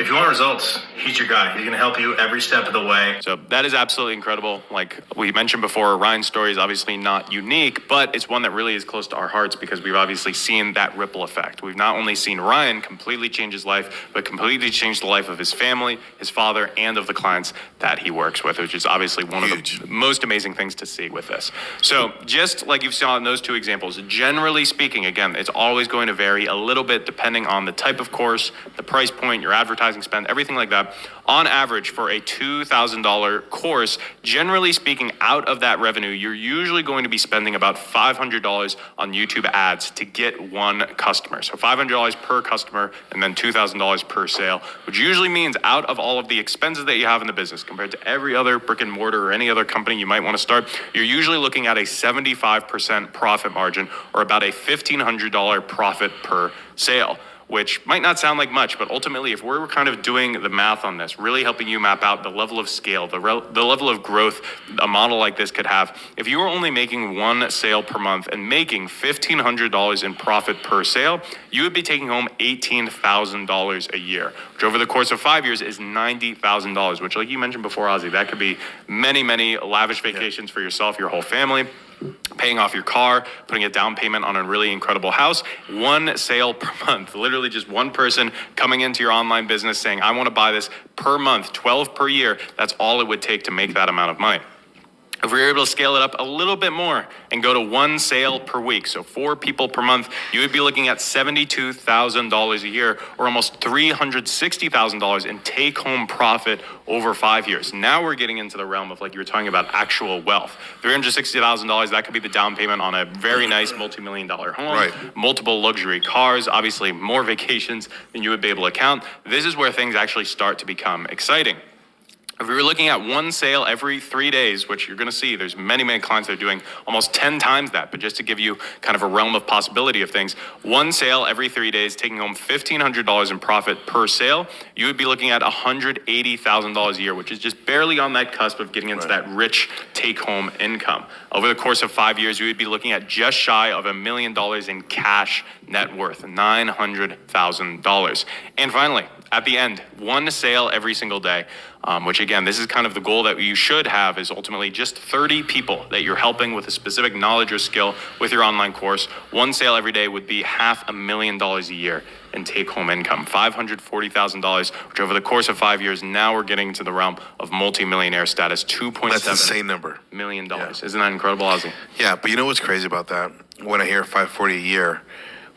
if you want results, he's your guy. He's going to help you every step of the way. So that is absolutely incredible. Like we mentioned before, Ryan's story is obviously not unique, but it's one that really is close to our hearts because we've obviously seen that ripple effect. We've not only seen Ryan completely change his life, but completely change the life of his family, his father, and of the clients that he works with, which is obviously one of the most amazing things to see with this. So just like you've seen in those two examples, generally speaking, again, it's always going to vary a little bit depending on the type of course, the price point, your advertising spend, everything like that. On average, for a $2,000 course, generally speaking, out of that revenue, you're usually going to be spending about $500 on YouTube ads to get one customer. So $500 per customer and then $2,000 per sale, which usually means out of all of the expenses that you have in the business compared to every other brick and mortar or any other company you might want to start, you're usually looking at a 75% profit margin or about a $1,500 profit per sale, which might not sound like much, but ultimately, if we're kind of doing the math on this, really helping you map out the level of scale, the level of growth a model like this could have, if you were only making one sale per month and making $1,500 in profit per sale, you would be taking home $18,000 a year, which over the course of 5 years is $90,000, which, like you mentioned before, Ozzy, that could be many, many lavish vacations for yourself, your whole family, paying off your car, putting a down payment on a really incredible house. One sale per month, literally just one person coming into your online business saying, I want to buy this per month, 12 per year. That's all it would take to make that amount of money. If we were able to scale it up a little bit more and go to one sale per week, so 4 people per month, you would be looking at $72,000 a year or almost $360,000 in take-home profit over 5 years. Now we're getting into the realm of, like you were talking about, actual wealth. $360,000, that could be the down payment on a very nice multi-million-dollar home, right, multiple luxury cars, obviously more vacations than you would be able to count. This is where things actually start to become exciting. If we were looking at one sale every 3 days, which you're going to see, there's many, many clients that are doing almost 10 times that, but just to give you kind of a realm of possibility of things, one sale every 3 days, taking home $1,500 in profit per sale, you would be looking at $180,000 a year, which is just barely on that cusp of getting into that rich take-home income. Over the course of 5 years, you would be looking at just shy of $1 million in cash net worth, $900,000. And finally, at the end, one sale every single day, which again, this is kind of the goal that you should have, is ultimately just 30 people that you're helping with a specific knowledge or skill with your online course. One sale every day would be $500,000 a year in take-home income, $540,000, which over the course of 5 years, now we're getting into the realm of multi-millionaire status, $2.7 That's an insane number. million. Isn't that incredible, Ozzy? Yeah, but you know what's crazy about that? When I hear $540 a year,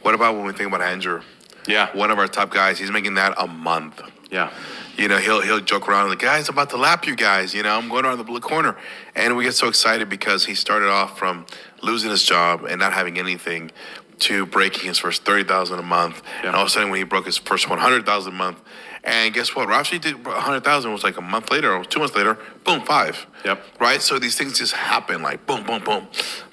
what about when we think about Andrew? Yeah. One of our top guys, he's making that a month. Yeah. You know, he'll joke around, like, guys, I'm about to lap you guys, you know, I'm going around the blue corner. And we get so excited because he started off from losing his job and not having anything to breaking his first $30,000 a month. Yeah. And all of a sudden when he broke his first $100,000 a month, and guess what? Ralph did $100,000 was like a month later or 2 months later, boom, 5. Yep. Right? So these things just happen like boom, boom, boom.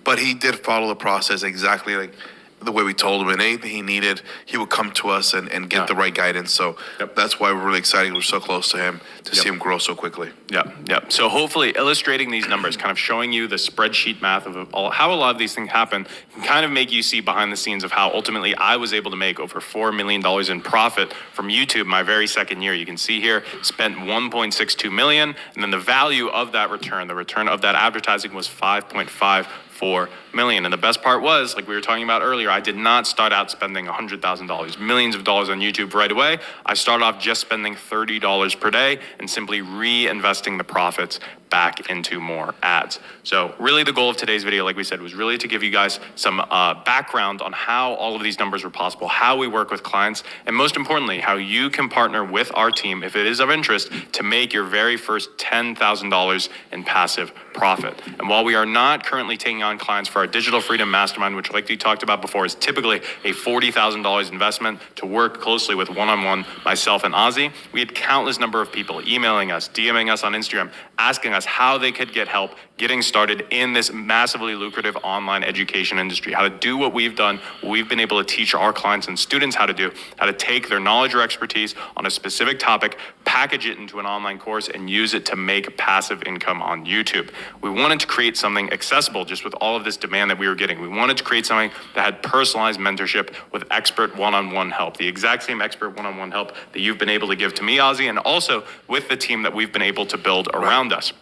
But he did follow the process exactly like the way we told him, and anything he needed, he would come to us and get the right guidance. So that's why we're really excited. We're so close to him to see him grow so quickly. Yep. So hopefully illustrating these numbers, kind of showing you the spreadsheet math of how a lot of these things happen, can kind of make you see behind the scenes of how ultimately I was able to make over $4 million in profit from YouTube my very second year. You can see here, spent $1.62 million, and then the value of that return, the return of that advertising was $5.54 million. And the best part was, like we were talking about earlier, I did not start out spending $100,000, millions of dollars on YouTube right away. I started off just spending $30 per day and simply reinvesting the profits back into more ads. So really the goal of today's video, like we said, was really to give you guys some background on how all of these numbers were possible, how we work with clients, and most importantly, how you can partner with our team, if it is of interest, to make your very first $10,000 in passive profit. And while we are not currently taking on clients for our Digital Freedom Mastermind, which like we talked about before, is typically a $40,000 investment to work closely with one-on-one myself and Ozzy, we had countless number of people emailing us, DMing us on Instagram, asking us how they could get help getting started in this massively lucrative online education industry, how to do what we've done, what we've been able to teach our clients and students how to do, how to take their knowledge or expertise on a specific topic, package it into an online course, and use it to make passive income on YouTube. We wanted to create something accessible just with all of this demand that we were getting. We wanted to create something that had personalized mentorship with expert one-on-one help, the exact same expert one-on-one help that you've been able to give to me, Ozzy, and also with the team that we've been able to build around us.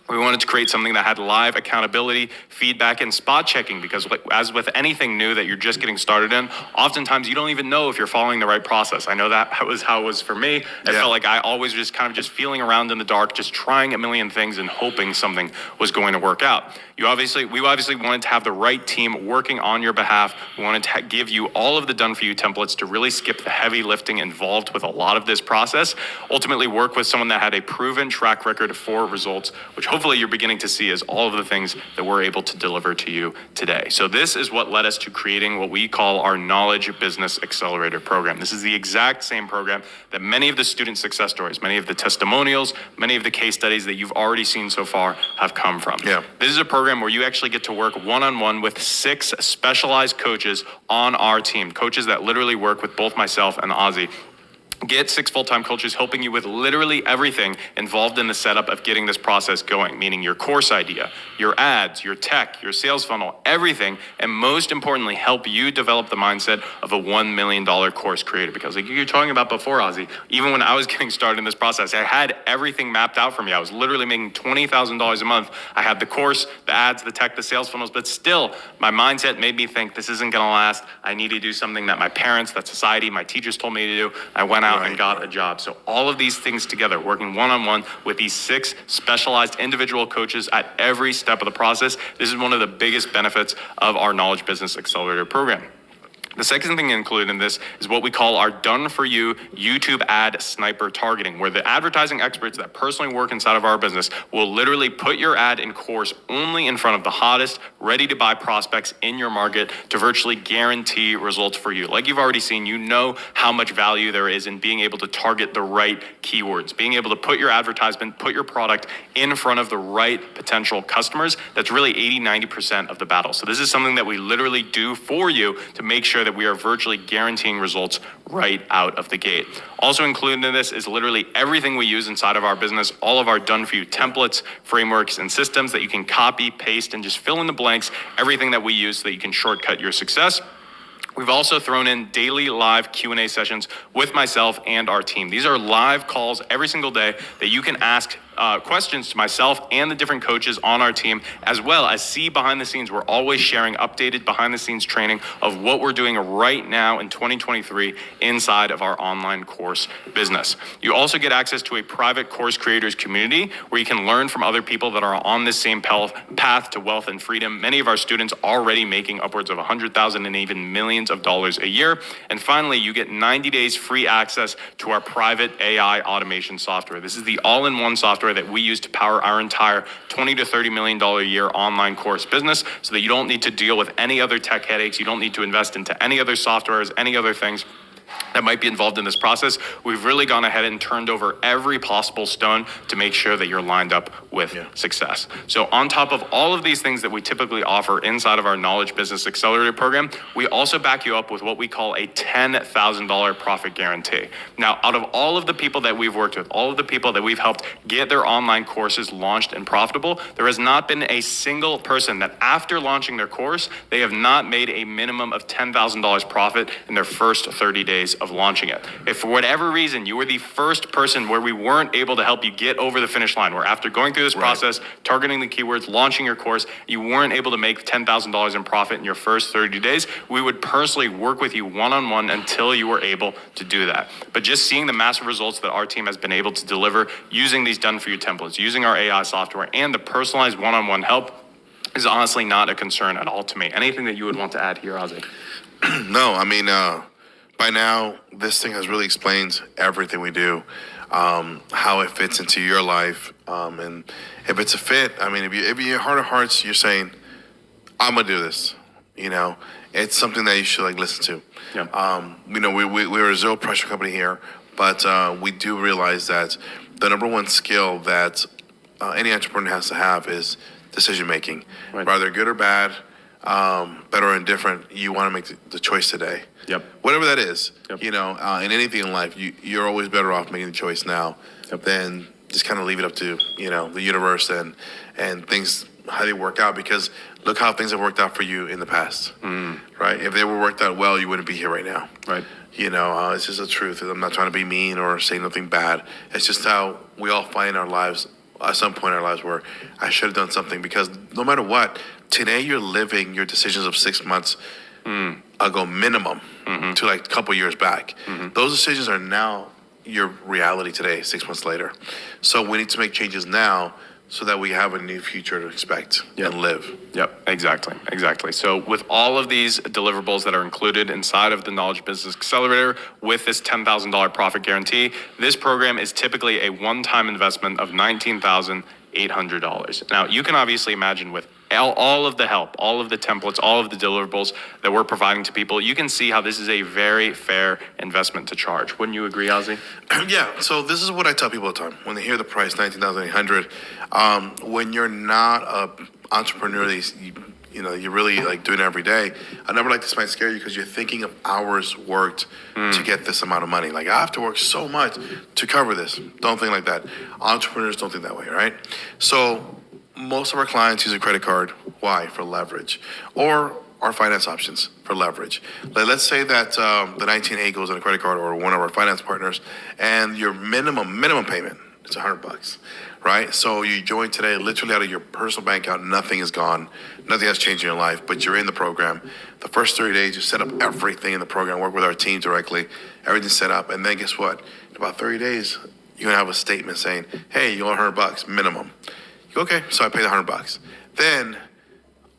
We wanted to create something that had live accountability, feedback, and spot checking, because as with anything new that you're just getting started in, oftentimes you don't even know if you're following the right process. I know that was how it was for me. I felt like I always just kind of just feeling around in the dark, just trying a million things and hoping something was going to work out. We obviously wanted to have the right team working on your behalf. We wanted to give you all of the done-for-you templates to really skip the heavy lifting involved with a lot of this process. Ultimately work with someone that had a proven track record for results, which hopefully you're beginning to see as all of the things that we're able to deliver to you today. So this is what led us to creating what we call our Knowledge Business Accelerator program. This is the exact same program that many of the student success stories, many of the testimonials, many of the case studies that you've already seen so far have come from. This is a program where you actually get to work one-on-one with 6 specialized coaches on our team, coaches that literally work with both myself and Ozzy. Get 6 full-time coaches helping you with literally everything involved in the setup of getting this process going, meaning your course idea, your ads, your tech, your sales funnel, everything, and most importantly, help you develop the mindset of a $1 million course creator. Because like you were talking about before, Ozzy, even when I was getting started in this process, I had everything mapped out for me. I was literally making $20,000 a month. I had the course, the ads, the tech, the sales funnels, but still, my mindset made me think this isn't gonna last. I need to do something that my parents, that society, my teachers told me to do. I went out and got a job. So all of these things together, working one-on-one with these 6 specialized individual coaches at every step of the process, this is one of the biggest benefits of our Knowledge Business Accelerator program. The second thing included in this is what we call our done-for-you YouTube ad sniper targeting, where the advertising experts that personally work inside of our business will literally put your ad in course only in front of the hottest, ready-to-buy prospects in your market to virtually guarantee results for you. Like you've already seen, you know how much value there is in being able to target the right keywords, being able to put your advertisement, put your product in front of the right potential customers. That's really 80-90% of the battle. So this is something that we literally do for you to make sure that we are virtually guaranteeing results right out of the gate. Also included in this is literally everything we use inside of our business, all of our done-for-you templates, frameworks, and systems that you can copy, paste, and just fill in the blanks, everything that we use so that you can shortcut your success. We've also thrown in daily live Q&A sessions with myself and our team. These are live calls every single day that you can ask questions to myself and the different coaches on our team, as well as see behind the scenes. We're always sharing updated behind the scenes training of what we're doing right now in 2023 inside of our online course business. You also get access to a private course creators community where you can learn from other people that are on this same path to wealth and freedom. Many of our students already making upwards of $100,000 and even millions of dollars a year. And finally, you get 90 days free access to our private AI automation software. This is the all-in-one software that we use to power our entire $20 to $30 million a year online course business, so that you don't need to deal with any other tech headaches. You don't need to invest into any other softwares, any other things. that might be involved in this process, we've really gone ahead and turned over every possible stone to make sure that you're lined up with success. So on top of all of these things that we typically offer inside of our Knowledge Business Accelerator program, we also back you up with what we call a $10,000 profit guarantee. Now, out of all of the people that we've worked with, all of the people that we've helped get their online courses launched and profitable, there has not been a single person that after launching their course, they have not made a minimum of $10,000 profit in their first 30 days of launching it. If for whatever reason you were the first person where we weren't able to help you get over the finish line, where after going through this process, targeting the keywords, launching your course, you weren't able to make $10,000 in profit in your first 30 days, we would personally work with you one-on-one until you were able to do that. But just seeing the massive results that our team has been able to deliver using these done-for-you templates, using our AI software, and the personalized one-on-one help is honestly not a concern at all to me. Anything that you would want to add here, Ozzy? No, I mean, by now, this thing has really explained everything we do, how it fits into your life. And if it's a fit, I mean, if your heart of hearts, you're saying, I'm going to do this, you know, it's something that you should like listen to. Yeah. You know, we're a zero pressure company here, but we do realize that the number one skill that any entrepreneur has to have is decision making. Right. Whether good or bad, better or indifferent, you want to make the choice today. Yep. Whatever that is, Yep. you know, in anything in life, you're always better off making the choice now than just kind of leave it up to, you know, the universe and things, how they work out, because look how things have worked out for you in the past, right? If they were worked out well, you wouldn't be here right now. Right. You know, it's just the truth. I'm not trying to be mean or say nothing bad. It's just how we all find our lives at some point in our lives where I should have done something, because no matter what, today you're living your decisions of 6 months ago minimum to like a couple years back. Those decisions are now your reality today, 6 months later. So we need to make changes now so that we have a new future to expect and live. Yep, exactly. So with all of these deliverables that are included inside of the Knowledge Business Accelerator with this $10,000 profit guarantee, this program is typically a one-time investment of $19,800. Now, you can obviously imagine with all of the help, all of the templates, all of the deliverables that we're providing to people, you can see how this is a very fair investment to charge. Wouldn't you agree, Ozzy? Yeah. So this is what I tell people all the time when they hear the price, $19,800. When you're not a entrepreneur, you know, you're really like doing it every day. A number like this might scare you because you're thinking of hours worked to get this amount of money. Like, I have to work so much to cover this. Don't think like that. Entrepreneurs don't think that way, right? So most of our clients use a credit card. Why? For leverage. Or our finance options for leverage. Let's say that the 19A goes on a credit card or one of our finance partners, and your minimum payment is $100, right? So you join today, literally out of your personal bank account, nothing is gone, nothing has changed in your life, but you're in the program. The first 30 days, you set up everything in the program, work with our team directly, everything's set up, and then guess what? In about 30 days, you're gonna have a statement saying, hey, you owe $100 minimum. You go, okay, so I pay the $100. Then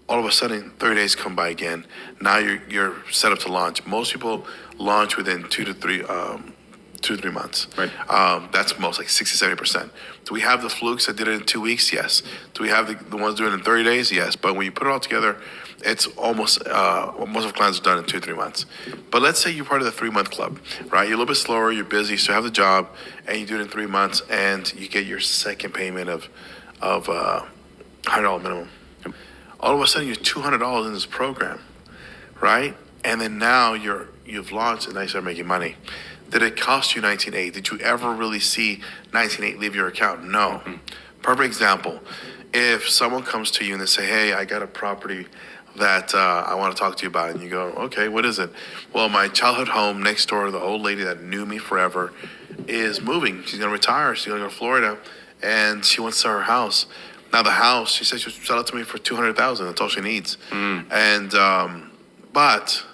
all of a sudden, 30 days come by again. Now you're set up to launch. Most people launch within 2 to 3 months. Right. That's most, like 60, 70%. Do we have the flukes that did it in 2 weeks? Yes. Do we have the ones doing it in 30 days? Yes. But when you put it all together, it's almost, most of the clients are done in 2 to 3 months. But let's say you're part of the 3-month club, right? You're a little bit slower, you're busy, so you have the job, and you do it in 3 months, and you get your second payment of $100 minimum. All of a sudden, you're $200 in this program, right? And then now you've launched, and now you start making money. Did it cost you $19,800? Did you ever really see $19,800 leave your account? No. Perfect example. If someone comes to you and they say, hey, I got a property that I want to talk to you about, and you go, okay, what is it? Well, my childhood home next door, the old lady that knew me forever, is moving. She's going to retire. She's going to go to Florida, and she wants to sell her house. Now the house, she says she'll sell it to me for $200,000. That's all she needs. And but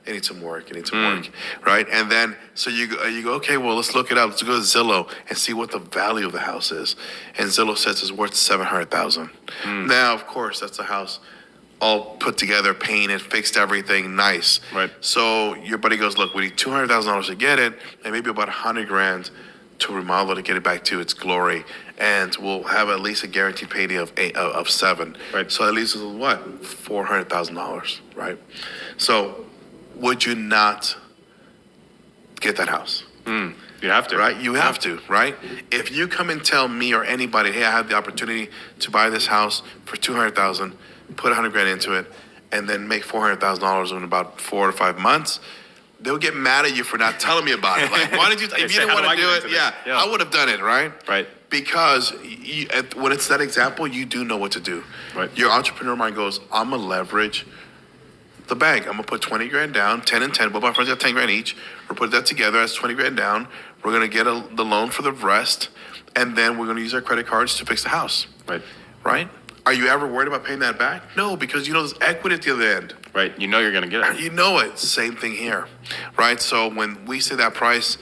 it needs some work. It needs some work, right? And then so you go, okay, well, let's look it up. Let's go to Zillow and see what the value of the house is. And Zillow says it's worth $700,000. Now, of course, that's a house all put together, painted, fixed everything, nice. Right. So your buddy goes, look, we need $200,000 to get it, and maybe about $100,000 to remodel to get it back to its glory, and we'll have at least a guaranteed payday of $7. Right. So at least it's what, $400,000, right? So would you not get that house. You have to. Right? You have to, right? If you come and tell me or anybody, hey, I have the opportunity to buy this house for $200,000, put $100,000 into it, and then make $400,000 in about 4 or 5 months, they'll get mad at you for not telling me about it. Like, why did you? If you didn't want to do it, yeah, I would have done it, right? Right. Because when it's that example, you do know what to do. Right. Your entrepreneur mind goes, I'm gonna leverage the bank. I'm gonna put $20,000 down, 10 and 10. Both my friends got $10,000 each. We're put that together as $20,000 down. We're gonna get the loan for the rest, and then we're gonna use our credit cards to fix the house. Right. Right. Are you ever worried about paying that back? No, because you know there's equity at the other end. Right. You know you're going to get it. You know it. Same thing here. Right. So when we say that price,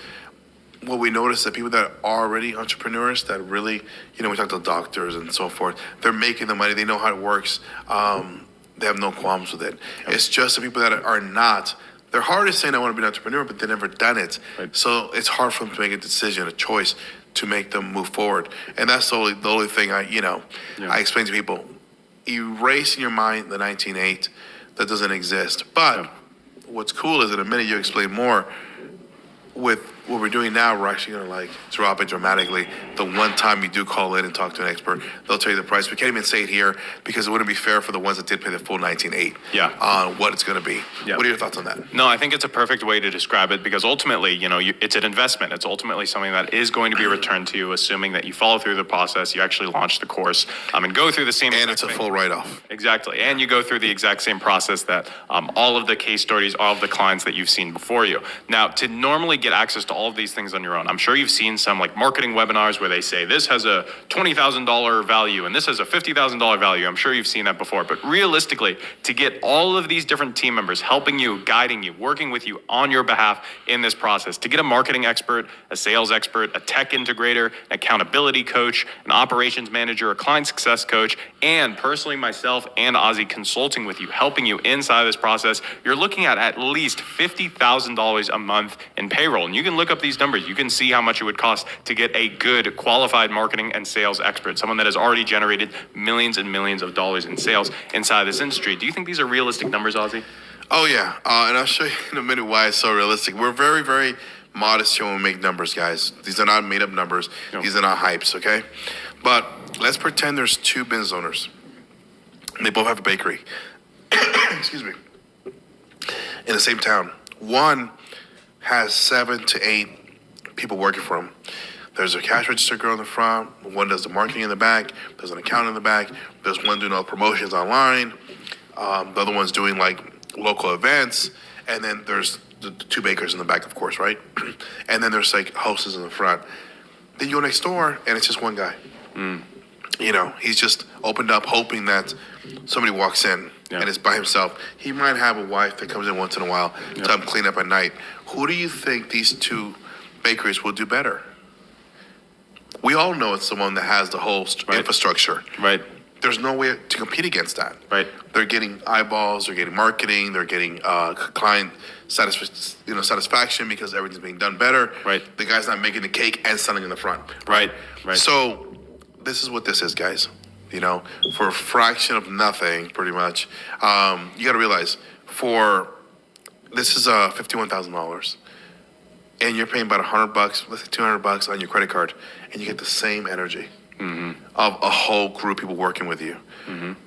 what we notice that people that are already entrepreneurs that really, we talk to doctors and so forth, they're making the money. They know how it works. They have no qualms with it. Yep. It's just the people that are not. They're hard to saying I want to be an entrepreneur, but they've never done it. Right. So it's hard for them to make a decision, a choice to make them move forward. And that's the only thing I explain to people. Erase in your mind the 1908. That doesn't exist. But what's cool is in a minute you explain more. With what we're doing now, we're actually going to drop it dramatically. The one time you do call in and talk to an expert, they'll tell you the price. We can't even say it here because it wouldn't be fair for the ones that did pay the full 19.8 on what it's going to be. Yeah. What are your thoughts on that? No, I think it's a perfect way to describe it because ultimately, it's an investment. It's ultimately something that is going to be returned to you, assuming that you follow through the process, you actually launch the course, and go through the same. And it's a full write-off. Exactly, and you go through the exact same process that all of the case studies, all of the clients that you've seen before you. Now, to normally get access to all of these things on your own, I'm sure you've seen some marketing webinars where they say this has a $20,000 value and this has a $50,000 value. I'm sure you've seen that before. But realistically, to get all of these different team members helping you, guiding you, working with you on your behalf in this process, to get a marketing expert, a sales expert, a tech integrator, an accountability coach, an operations manager, a client success coach, and personally myself and Ozzy consulting with you, helping you inside of this process, you're looking at least $50,000 a month in payroll. And you can look up these numbers. You can see how much it would cost to get a good qualified marketing and sales expert, someone that has already generated millions and millions of dollars in sales inside this industry. Do you think these are realistic numbers, Ozzy? Oh, yeah. And I'll show you in a minute why it's so realistic. We're very, very modest here when we make numbers, guys. These are not made up numbers. No. These are not hypes, okay? But let's pretend there's two business owners. They both have a bakery. Excuse me. In the same town. One has 7 to 8 people working for him. There's a cash register girl in the front. One does the marketing in the back. There's an accountant in the back. There's one doing all the promotions online. The other one's doing local events. And then there's the two bakers in the back, of course, right? And then there's hostess in the front. Then you go next door and it's just one guy. He's just opened up hoping that somebody walks in and it's by himself. He might have a wife that comes in once in a while to help clean up at night. Who do you think these two bakeries will do better? We all know it's the one that has the whole infrastructure. Right. There's no way to compete against that. Right. They're getting eyeballs. They're getting marketing. They're getting client satisfaction because everything's being done better. Right. The guy's not making the cake and selling in the front. Right. Right. So this is what this is, guys. For a fraction of nothing, pretty much. You got to realize this is $51,000. And you're paying about $100, let's say $200 on your credit card, and you get the same energy of a whole group of people working with you.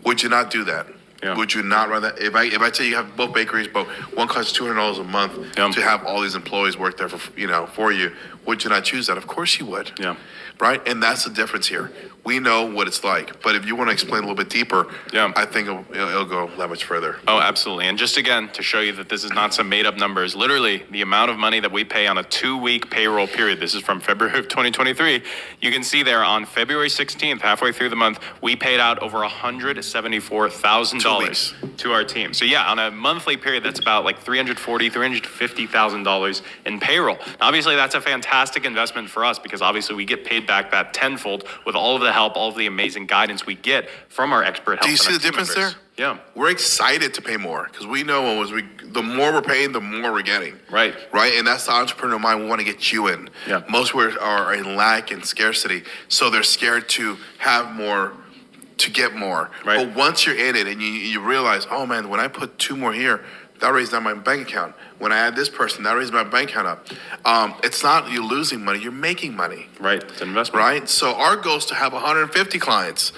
Would you not do that? Yeah. Would you not rather? If I tell you have both bakeries, but one costs $200 a month to have all these employees work there for you, would you not choose that? Of course you would. Yeah. Right, and that's the difference here. We know what it's like, but if you want to explain a little bit deeper, I think it'll go that much further. Oh, absolutely. And just again, to show you that this is not some made up numbers, literally the amount of money that we pay on a 2-week payroll period, this is from February of 2023, you can see there on February 16th, halfway through the month, we paid out over $174,000 to our team. So on a monthly period, that's about $340,000, $350,000 in payroll. Now, obviously, that's a fantastic investment for us because obviously we get paid back that tenfold with all of the help, all of the amazing guidance we get from our expert help. Do you see the difference there? Yeah. We're excited to pay more because we know the more we're paying, the more we're getting. Right. Right. And that's the entrepreneur mind we want to get you in. Yeah. Most are in lack and scarcity. So they're scared to have more, to get more. Right. But once you're in it and you realize, oh man, when I put 2 more here, that raises down my bank account. When I add this person, that raises my bank account up. It's not you losing money, you're making money. Right, it's an investment. Right? So our goal is to have 150 clients,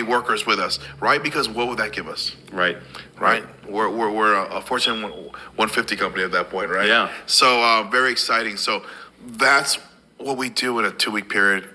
workers with us, right? Because what would that give us? Right. Right? We're a Fortune 150 company at that point, right? Yeah. So very exciting. So that's what we do in a 2-week period.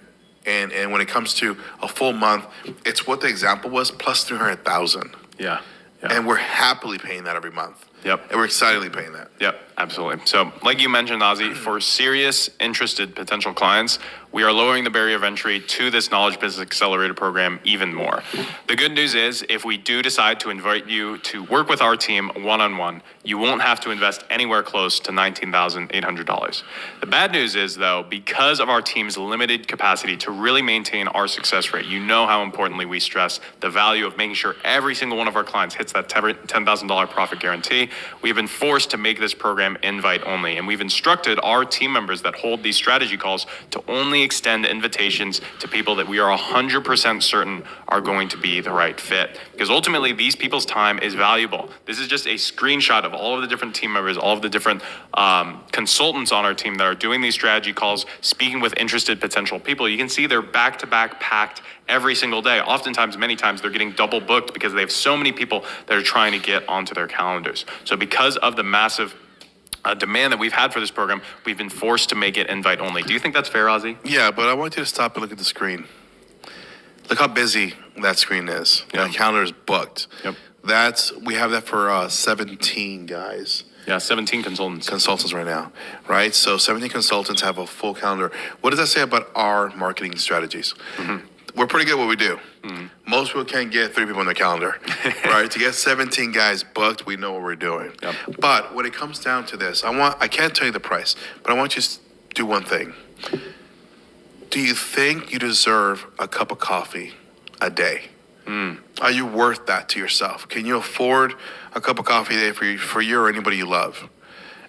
And when it comes to a full month, it's what the example was plus 300,000. Yeah. And we're happily paying that every month. Yep. And we're excitedly paying that. Yep, absolutely. So, like you mentioned, Ozzy, for serious, interested potential clients, we are lowering the barrier of entry to this Knowledge Business Accelerator program even more. The good news is, if we do decide to invite you to work with our team one-on-one, you won't have to invest anywhere close to $19,800. The bad news is, though, because of our team's limited capacity to really maintain our success rate, you know how importantly we stress the value of making sure every single one of our clients hits that $10,000 profit guarantee. We have been forced to make this program invite only, and we've instructed our team members that hold these strategy calls to only extend invitations to people that we are 100% certain are going to be the right fit. Because ultimately, these people's time is valuable. This is just a screenshot of all of the different team members, all of the different consultants on our team that are doing these strategy calls, speaking with interested potential people. You can see they're back-to-back packed every single day. Oftentimes, many times, they're getting double booked because they have so many people that are trying to get onto their calendars. So because of the massive demand that we've had for this program, we've been forced to make it invite only. Do you think that's fair, Ozzy? Yeah, but I want you to stop and look at the screen. Look how busy that screen is. Yeah. The calendar is booked. Yep. We have that for 17 guys. Yeah, 17 consultants Right now, right? So 17 consultants have a full calendar. What does that say about our marketing strategies? Mm-hmm. We're pretty good at what we do. Mm-hmm. Most people can't get 3 people on their calendar, right? To get 17 guys booked, we know what we're doing. Yep. But when it comes down to this, I can't tell you the price, but I want you to do one thing. Do you think you deserve a cup of coffee a day? Are you worth that to yourself? Can you afford a cup of coffee a day for you or anybody you love?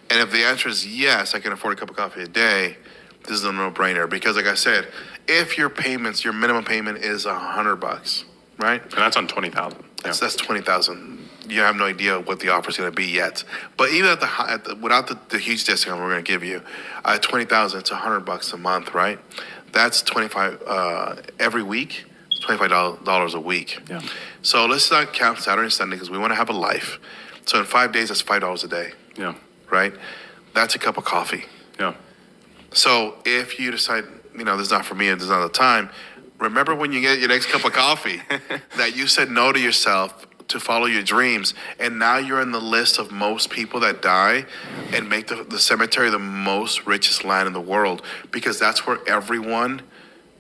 And if the answer is yes, I can afford a cup of coffee a day, this is a no-brainer. Because like I said, if your minimum payment is $100, right? And that's on 20,000. That's 20,000. You have no idea what the offer is going to be yet. But even without the huge discount we're going to give you, at 20,000, it's $100 a month, right? That's 25 every week. $25 a week. Yeah. So let's not count Saturday and Sunday because we want to have a life. So in 5 days, that's $5 a day. Yeah. Right? That's a cup of coffee. Yeah. So if you decide, this is not for me and this is not the time, remember when you get your next cup of coffee that you said no to yourself to follow your dreams, and now you're in the list of most people that die and make the cemetery the most richest land in the world, because that's where everyone,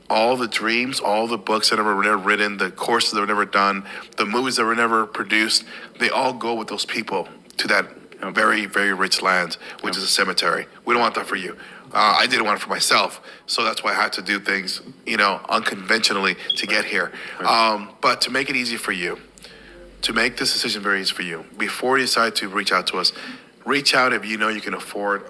all the dreams, all the books that were never written, the courses that were never done, the movies that were never produced, they all go with those people to that very, very rich land, which is a cemetery. We don't want that for you. I didn't want it for myself, so that's why I had to do things, unconventionally to get here. But to make it easy for you, to make this decision very easy for you, before you decide to reach out to us, reach out if you know you can afford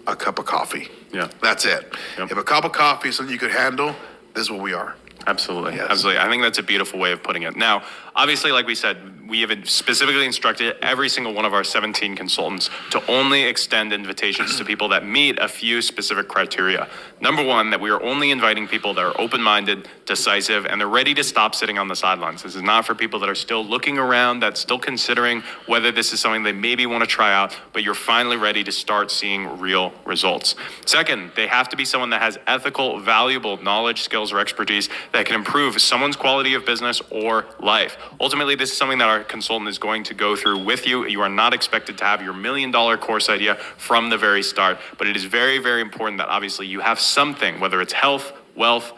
a cup of coffee. Yeah. That's it. Yep. If a cup of coffee is something you could handle, this is what we are. Absolutely. Yes. Absolutely. I think that's a beautiful way of putting it. Now, obviously, like we said, we have specifically instructed every single one of our 17 consultants to only extend invitations to people that meet a few specific criteria. Number one, that we are only inviting people that are open-minded, decisive, and they're ready to stop sitting on the sidelines. This is not for people that are still looking around, that's still considering whether this is something they maybe want to try out, but you're finally ready to start seeing real results. Second, they have to be someone that has ethical, valuable knowledge, skills, or expertise that can improve someone's quality of business or life. Ultimately, this is something that our consultant is going to go through with you. You are not expected to have your $1 million course idea from the very start, but it is very, very important that obviously you have something, whether it's health, wealth,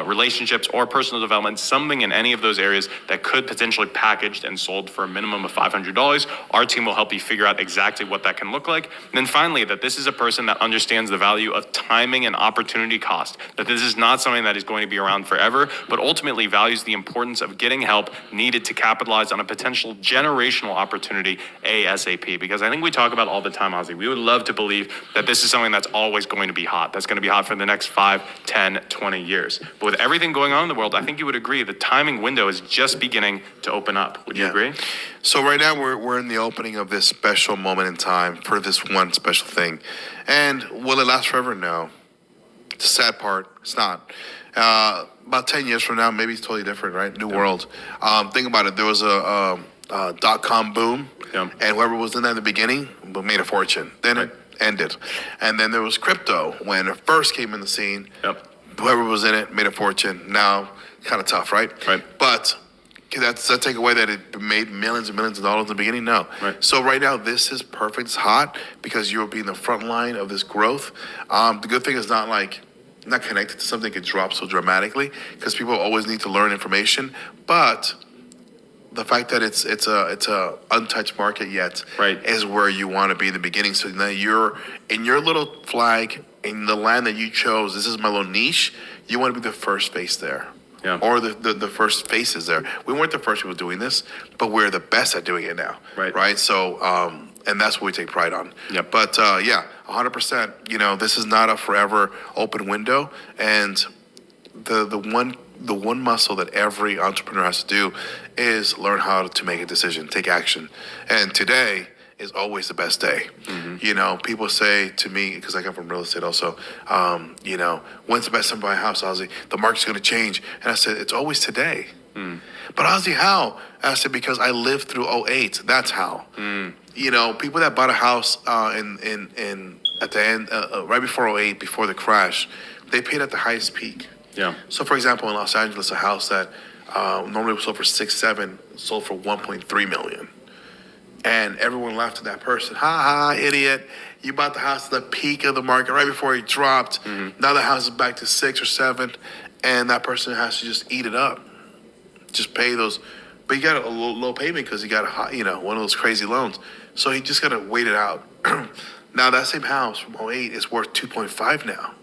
relationships, or personal development, something in any of those areas that could potentially packaged and sold for a minimum of $500. Our team will help you figure out exactly what that can look like. And then finally, that this is a person that understands the value of timing and opportunity cost, that this is not something that is going to be around forever, but ultimately values the importance of getting help needed to capitalize on a potential generational opportunity ASAP. Because I think we talk about all the time, Ozzy, we would love to believe that this is something that's always going to be hot, that's going to be hot for the next 5, 10, 20 years. But with everything going on in the world, I think you would agree the timing window is just beginning to open up. Would you agree? So right now we're in the opening of this special moment in time for this one special thing. And will it last forever? No. The sad part, it's not. About 10 years from now, maybe it's totally different, right? New world. Think about it. There was a dot-com boom, and whoever was in there in the beginning made a fortune. Then it ended. And then there was crypto when it first came in the scene. Whoever was in it made a fortune. Now, kind of tough, right? But does that take away that it made millions and millions of dollars in the beginning? No. So right now, this is perfect. It's hot because you'll be in the front line of this growth. The good thing is not connected to something that could drop so dramatically because people always need to learn information. But the fact that it's a untouched market yet is where you want to be in the beginning. So now you're in your little flag in the land that you chose. This is my little niche. You want to be the first face there. Or the first faces there. We weren't the first people doing this, but we're the best at doing it now. Right. So, and that's what we take pride on. But 100%. You know, this is not a forever open window, and the one muscle that every entrepreneur has to do is learn how to make a decision, take action. And today is always the best day. You know, people say to me, because I come from real estate also, you know, when's the best time to buy a house, Ozzy? The market's going to change. And I said, it's always today. But Ozzy, how? I said, because I lived through '08. That's how. You know, people that bought a house in at the end, right before '08, before the crash, they paid at the highest peak. So, for example, in Los Angeles, a house that normally was sold for 6-7 sold for 1.3 million. And everyone laughed at that person. Ha ha, idiot. You bought the house at the peak of the market right before it dropped. Now the house is back to 6 or 7. And that person has to just eat it up. Just pay those. But you got a low payment because you got one of those crazy loans. So he just got to wait it out. Now that same house from '08 is worth 2.5 now.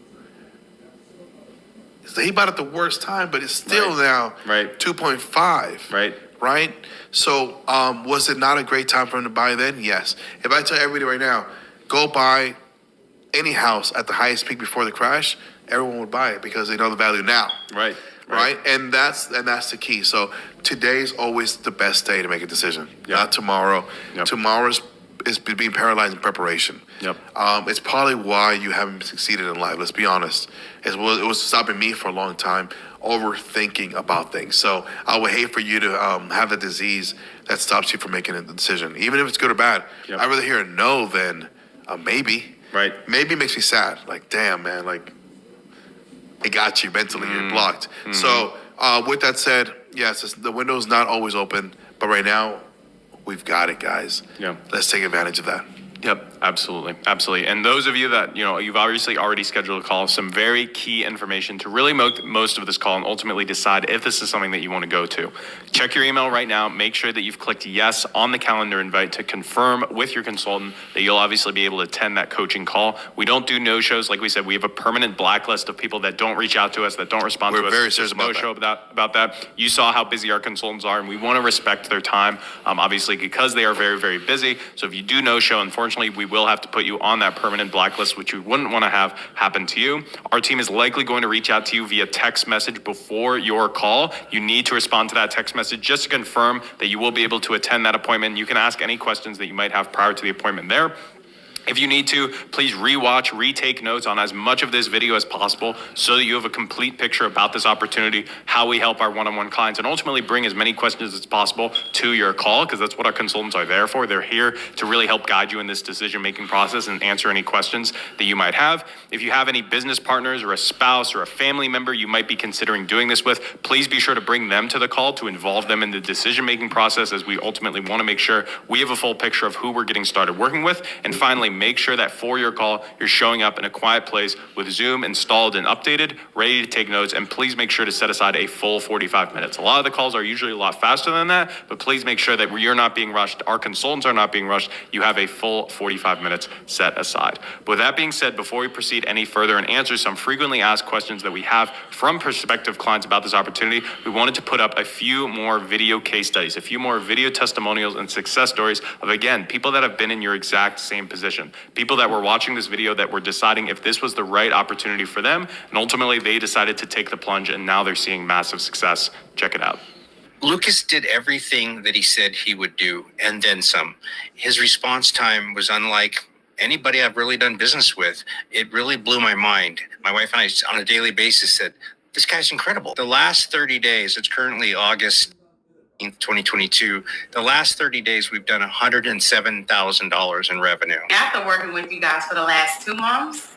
So he bought it the worst time, but it's still now 2.5. Right? So, was it not a great time for him to buy then? Yes. If I tell everybody right now, go buy any house at the highest peak before the crash, everyone would buy it because they know the value now. Right? And that's the key. So today's always the best day to make a decision. Not tomorrow. Tomorrow is being paralyzed in preparation. It's probably why you haven't succeeded in life. Let's be honest. It was stopping me for a long time, overthinking about things. So I would hate for you to have the disease that stops you from making a decision, even if it's good or bad. I'd rather hear a no than a maybe. Maybe makes me sad. Like, damn, man, like, it got you mentally. You're blocked. So with that said, yes, the window's not always open, but right now, we've got it, guys. Let's take advantage of that. Absolutely. And those of you that, you've obviously already scheduled a call, some very key information to really make most of this call and ultimately decide if this is something that you want to go to. Check your email right now. Make sure that you've clicked yes on the calendar invite to confirm with your consultant that you'll obviously be able to attend that coaching call. We don't do no-shows. Like we said, we have a permanent blacklist of people that don't reach out to us, that don't respond to us. We're very serious about no-show about that. You saw how busy our consultants are, and we want to respect their time, obviously, because they are very, very busy. So if you do no-show, unfortunately, we will have to put you on that permanent blacklist, which you wouldn't want to have happen to you. Our team is likely going to reach out to you via text message before your call. You need to respond to that text message just to confirm that you will be able to attend that appointment. You can ask any questions that you might have prior to the appointment there. If you need to, please rewatch, retake notes on as much of this video as possible so that you have a complete picture about this opportunity, how we help our one-on-one clients, and ultimately bring as many questions as possible to your call, because that's what our consultants are there for. They're here to really help guide you in this decision-making process and answer any questions that you might have. If you have any business partners or a spouse or a family member you might be considering doing this with, please be sure to bring them to the call to involve them in the decision-making process, as we ultimately want to make sure we have a full picture of who we're getting started working with. And finally, make sure that for your call, you're showing up in a quiet place with Zoom installed and updated, ready to take notes, and please make sure to set aside a full 45 minutes. A lot of the calls are usually a lot faster than that, but please make sure that you're not being rushed. Our consultants are not being rushed. You have a full 45 minutes set aside. But with that being said, before we proceed any further and answer some frequently asked questions that we have from prospective clients about this opportunity, we wanted to put up a few more video case studies, a few more video testimonials and success stories of, again, people that have been in your exact same position. decision. People that were watching this video that were deciding if this was the right opportunity for them, and ultimately they decided to take the plunge, and now they're seeing massive success. Check it out. Lucas did everything that he said he would do, and then some. His response time was unlike anybody I've really done business with. It really blew my mind. My wife and I, on a daily basis, said, this guy's incredible. The last 30 days, it's currently August 2022. The last 30 days, we've done $107,000 in revenue. After working with you guys for the last 2 months,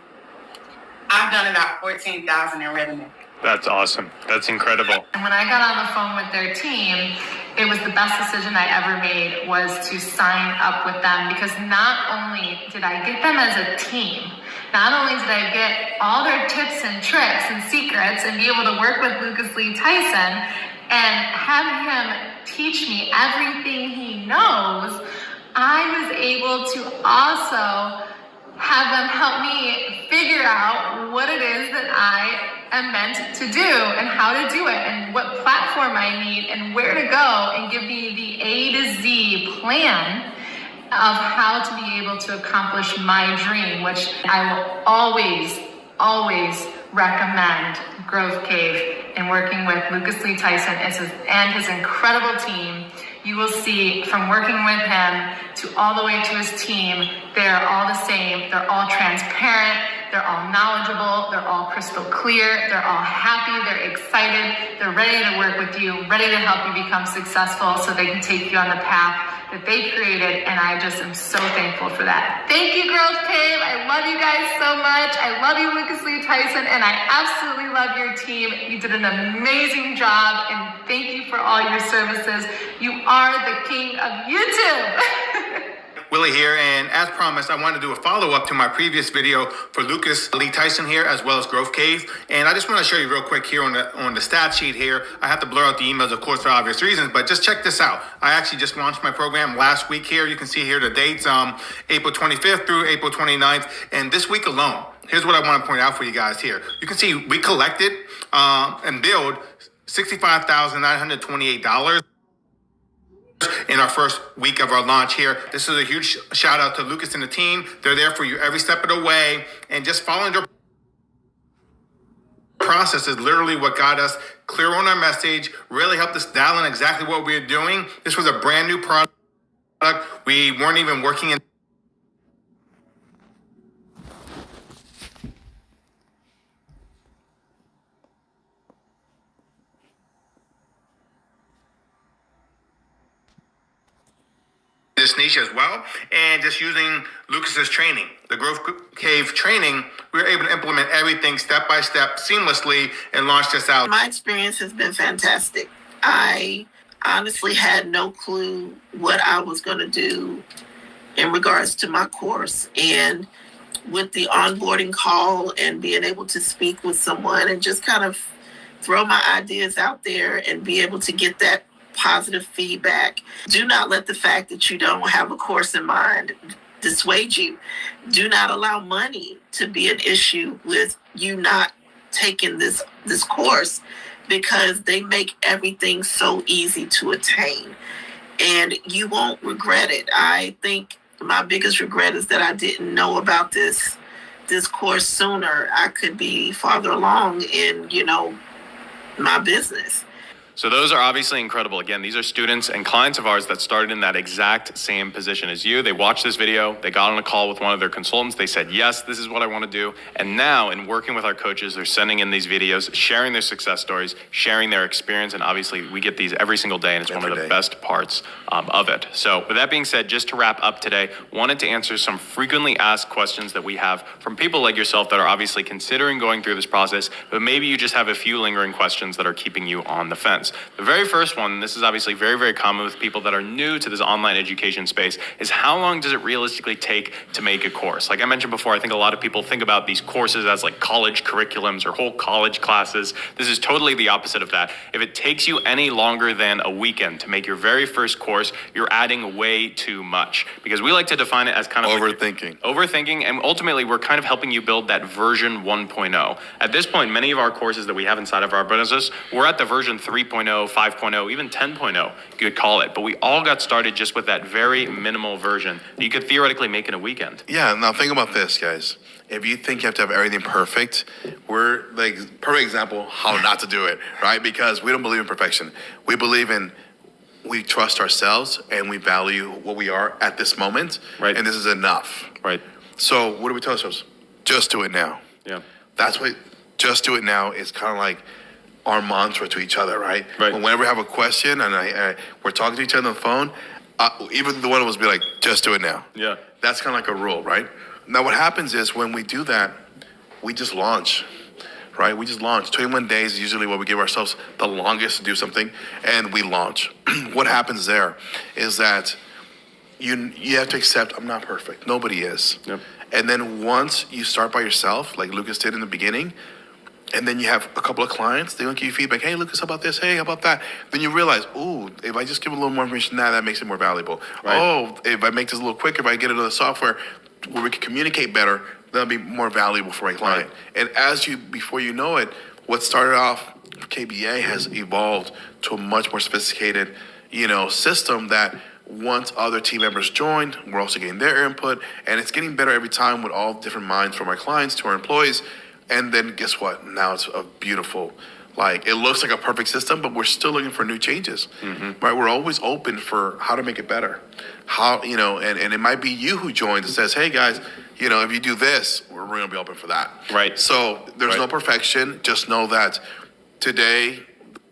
I've done about $14,000 in revenue. That's awesome. That's incredible. And when I got on the phone with their team, it was the best decision I ever made was to sign up with them, because not only did I get them as a team, not only did I get all their tips and tricks and secrets and be able to work with Lucas Lee Tyson and have him teach me everything he knows, I was able to also have them help me figure out what it is that I am meant to do and how to do it and what platform I need and where to go, and give me the A to Z plan of how to be able to accomplish my dream, which I will always recommend Growth Cave and working with Lucas Lee Tyson and his incredible team. You will see from working with him to all the way to his team, they're all the same. They're all transparent. They're all knowledgeable. They're all crystal clear. They're all happy. They're excited. They're ready to work with you, ready to help you become successful so they can take you on the path that they created, and I just am so thankful for that. Thank you, Growth Cave. I love you guys so much. I love you, Lucas Lee Tyson, and I absolutely love your team. You did an amazing job, and thank you for all your services. You are the king of YouTube. Willie here, and as promised, I wanted to do a follow-up to my previous video for Lucas Lee Tyson here, as well as Growth Cave. And I just want to show you real quick here on the stat sheet here. I have to blur out the emails, of course, for obvious reasons, but just check this out. I actually just launched my program last week here. You can see here the dates, April 25th through April 29th. And this week alone, here's what I want to point out for you guys here. You can see we collected and billed $65,928. In our first week of our launch here. This is a huge shout out to Lucas and the team. They're there for you every step of the way, and just following their process is literally what got us clear on our message, really helped us dial in exactly what we were doing. This was a brand new product. We weren't even working in this niche as well, and just using Lucas's training, the Growth Cave training, we were able to implement everything step by step seamlessly and launch this out. My experience has been fantastic. I honestly had no clue what I was going to do in regards to my course, and with the onboarding call and being able to speak with someone and just kind of throw my ideas out there and be able to get that positive feedback. Do not let the fact that you don't have a course in mind dissuade you. Do not allow money to be an issue with you not taking this course, because they make everything so easy to attain and you won't regret it. I think my biggest regret is that I didn't know about this course sooner. I could be farther along in, my business. So those are obviously incredible. Again, these are students and clients of ours that started in that exact same position as you. They watched this video, they got on a call with one of their consultants, they said, yes, this is what I want to do. And now in working with our coaches, they're sending in these videos, sharing their success stories, sharing their experience. And obviously we get these every single day, and it's one of the best parts of it. So with that being said, just to wrap up today, wanted to answer some frequently asked questions that we have from people like yourself that are obviously considering going through this process, but maybe you just have a few lingering questions that are keeping you on the fence. The very first one, and this is obviously very, very common with people that are new to this online education space, is how long does it realistically take to make a course? Like I mentioned before, I think a lot of people think about these courses as like college curriculums or whole college classes. This is totally the opposite of that. If it takes you any longer than a weekend to make your very first course, you're adding way too much, because we like to define it as kind of overthinking, and ultimately we're kind of helping you build that version 1.0. At this point, many of our courses that we have inside of our business, we're at the version 3.0 3.0, 5.0, even 10.0, you could call it. But we all got started just with that very minimal version that you could theoretically make in a weekend. Yeah, now think about this, guys. If you think you have to have everything perfect, we're like, perfect example how not to do it, right? Because we don't believe in perfection. We believe in, we trust ourselves and we value what we are at this moment. Right. And this is enough. Right. So what do we tell ourselves? Just do it now. Yeah. That's what just do it now is kind of like our mantra to each other, right? Right. Whenever we have a question and we're talking to each other on the phone, even the one of us be like, just do it now. Yeah. That's kind of like a rule, right? Now, what happens is when we do that, we just launch, right? We just launch. 21 days is usually what we give ourselves the longest to do something, and we launch. What happens there is that you have to accept I'm not perfect. Nobody is. Yep. And then once you start by yourself, like Lucas did in the beginning, and then you have a couple of clients, they will give you feedback. Hey, Lucas, how about this? Hey, how about that? Then you realize, ooh, if I just give a little more information now, that makes it more valuable. Right. Oh, if I make this a little quicker, if I get into the software where we can communicate better, that'll be more valuable for my client. Right. And before you know it, what started off KBA has evolved to a much more sophisticated, system that once other team members joined, we're also getting their input, and it's getting better every time with all different minds from our clients to our employees. And then guess what? Now it's a beautiful, it looks like a perfect system, but we're still looking for new changes, right? We're always open for how to make it better. How, and it might be you who joins and says, hey guys, if you do this, we're going to be open for that. Right. So there's no perfection. Just know that today,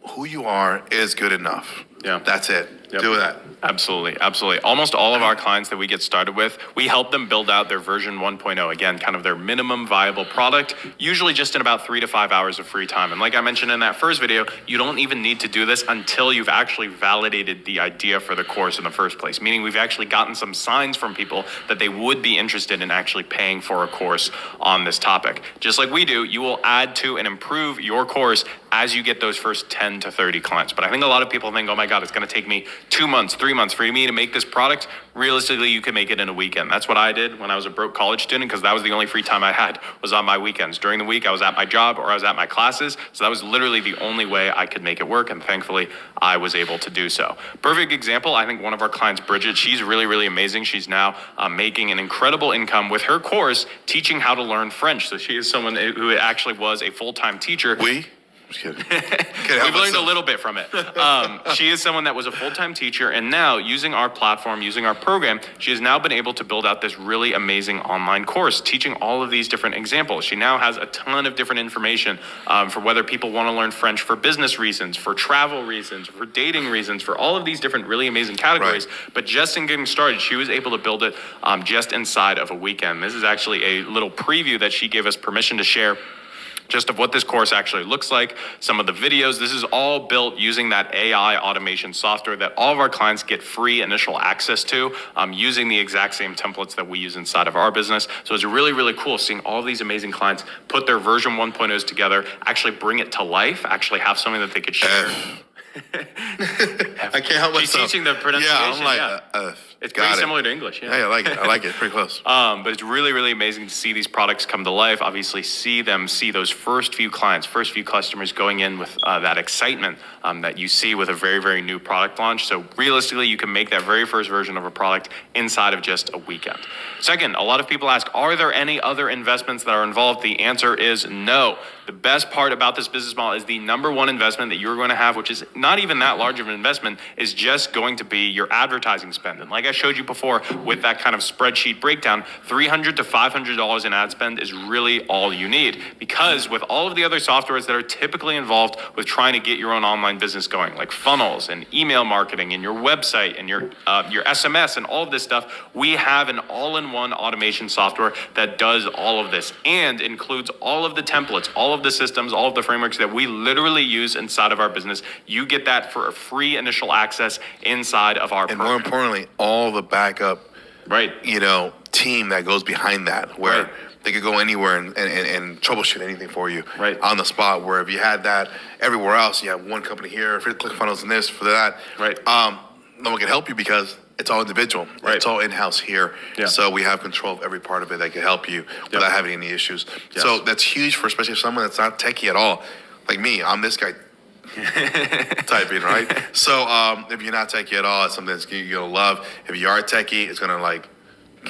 who you are is good enough. Yeah. That's it. Yep. Do that. Absolutely. Absolutely. Almost all of our clients that we get started with, we help them build out their version 1.0. Again, kind of their minimum viable product, usually just in about 3 to 5 hours of free time. And like I mentioned in that first video, you don't even need to do this until you've actually validated the idea for the course in the first place, meaning we've actually gotten some signs from people that they would be interested in actually paying for a course on this topic. Just like we do, you will add to and improve your course as you get those first 10 to 30 clients. But I think a lot of people think, oh my God, it's going to take me 2 months, 3 months for me to make this product. Realistically, you can make it in a weekend. That's what I did when I was a broke college student, because that was the only free time I had was on my weekends. During the week, I was at my job or I was at my classes. So that was literally the only way I could make it work. And thankfully, I was able to do so. Perfect example, I think one of our clients, Bridget, she's really, really amazing. She's now making an incredible income with her course, teaching how to learn French. So she is someone who actually was a full-time teacher. We've learned a little bit from it. She is someone that was a full-time teacher, and now using our platform, using our program, she has now been able to build out this really amazing online course, teaching all of these different examples. She now has a ton of different information for whether people want to learn French for business reasons, for travel reasons, for dating reasons, for all of these different really amazing categories. Right. But just in getting started, she was able to build it just inside of a weekend. This is actually a little preview that she gave us permission to share, just of what this course actually looks like, some of the videos. This is all built using that AI automation software that all of our clients get free initial access to, using the exact same templates that we use inside of our business. So it's really, really cool seeing all of these amazing clients put their version 1.0s together, actually bring it to life, actually have something that they could share. I can't help myself. She's teaching the pronunciation. Yeah, I'm like, it's pretty similar to English. Yeah, I like it. I like it. Pretty close. But it's really, really amazing to see these products come to life. Obviously, see those first few clients, first few customers going in with that excitement that you see with a very, very new product launch. So realistically, you can make that very first version of a product inside of just a weekend. Second, a lot of people ask, are there any other investments that are involved? The answer is no. The best part about this business model is the number one investment that you're going to have, which is not even that large of an investment, is just going to be your advertising spend. And like I showed you before with that kind of spreadsheet breakdown, $300 to $500 in ad spend is really all you need, because with all of the other softwares that are typically involved with trying to get your own online business going, like funnels and email marketing and your website and your SMS and all of this stuff, we have an all-in-one automation software that does all of this and includes all of the templates, all of the systems, all of the frameworks that we literally use inside of our business. You get that for a free initial access inside of our program. More importantly, all the backup, team that goes behind that, where they could go anywhere and troubleshoot anything for you on the spot. Where if you had that everywhere else, you have one company here for ClickFunnels and this for that. No one can help you because it's all individual. It's all in-house here. So we have control of every part of it that can help you without having any issues. So that's huge for especially someone that's not techie at all. Like me, I'm this guy. typing, right? So if you're not techie at all, it's something that's you're gonna love. If you are techie, it's gonna like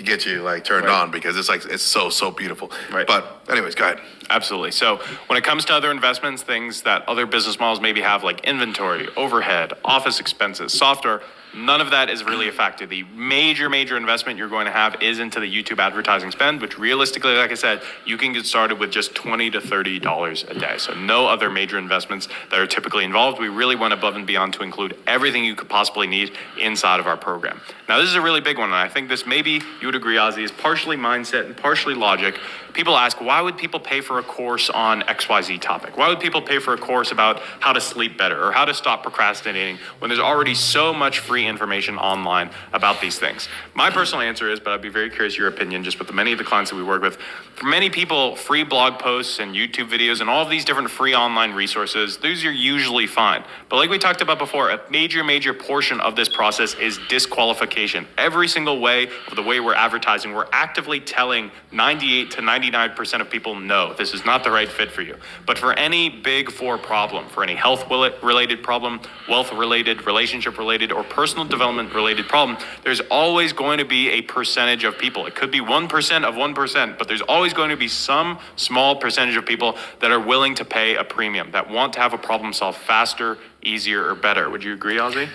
get you like turned on because it's so beautiful. Right. But anyways, go ahead. Absolutely. So when it comes to other investments, things that other business models maybe have, like inventory, overhead, office expenses, software, none of that is really a factor. The major investment you're going to have is into the YouTube advertising spend, which realistically, like I said, you can get started with just $20 to $30 a day. So no other major investments that are typically involved. We really went above and beyond to include everything you could possibly need inside of our program. Now, this is a really big one, and I think this maybe you would agree, Ozzy, is partially mindset and partially logic. People ask, why would people pay for a course on XYZ topic? Why would people pay for a course about how to sleep better or how to stop procrastinating when there's already so much free information online about these things? My personal answer is, but I'd be very curious your opinion, just with many of the clients that we work with. For many people, free blog posts and YouTube videos and all of these different free online resources, those are usually fine. But like we talked about before, a major portion of this process is disqualification. Every single way of the way we're advertising, we're actively telling 98 to 99% of people, no, this is not the right fit for you. But for any big four problem, for any health-related problem, wealth-related, relationship-related, or personal development-related problem, there's always going to be a percentage of people. It could be 1% of 1%, but there's always going to be some small percentage of people that are willing to pay a premium, that want to have a problem solved faster, easier, or better. Would you agree, Ozzy?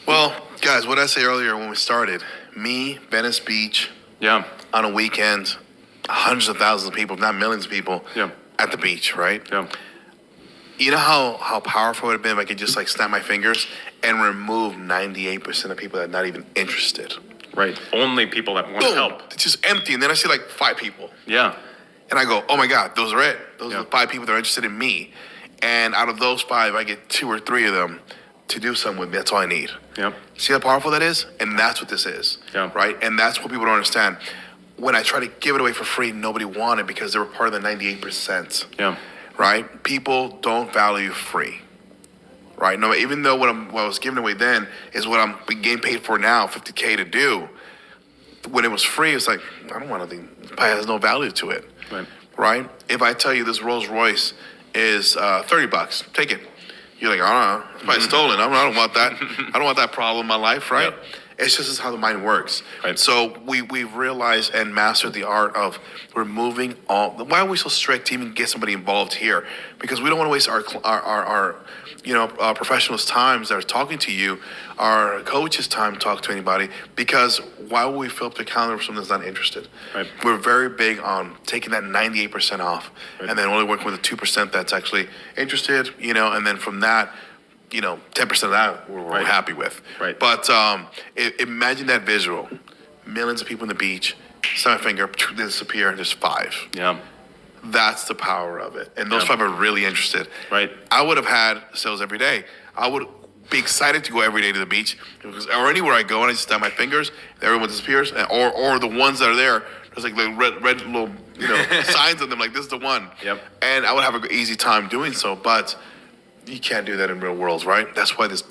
Well, guys, what I said earlier when we started, me, Venice Beach, on a weekend, hundreds of thousands of people, if not millions of people, at the beach, right? Yeah. You know how powerful it would have been if I could just like snap my fingers and remove 98% of people that are not even interested. Right. Only people that want to help. It's just empty. And then I see like 5 people. Yeah. And I go, oh my God, those are it. Those are the 5 people that are interested in me. And out of those 5, I get 2 or 3 of them to do something with me. That's all I need. Yep. See how powerful that is? And that's what this is. Yeah. Right? And that's what people don't understand. When I try to give it away for free, nobody wanted because they were part of the 98%. Yeah. Right? People don't value free. Right? No, even though what I was giving away then is what I'm getting paid for now, $50K to do. When it was free, it's like, I don't want anything. It probably has no value to it. Right. Right? If I tell you this Rolls Royce is $30, take it. You're like, I don't know, it's probably stolen. I don't want that. I don't want that problem in my life, right? Yep. It's just how the mind works. Right. So we've realized and mastered the art of removing all. Why are we so strict to even get somebody involved here? Because we don't want to waste our professionals' times that are talking to you, our coaches' time to talk to anybody. Because why would we fill up the calendar for someone that's not interested? Right. We're very big on taking that 98% off, and then only working with the 2% that's actually interested. And then from that, 10% of that we're happy with. Right. But imagine that visual. Millions of people on the beach, snap my finger, disappear, there's 5. Yeah. That's the power of it. And those 5 are really interested. Right. I would have had sales every day. I would be excited to go every day to the beach or anywhere I go and I just snap my fingers, everyone disappears. Or the ones that are there, there's like red little signs on them like this is the one. Yep. And I would have an easy time doing so, but you can't do that in real worlds, right? That's why this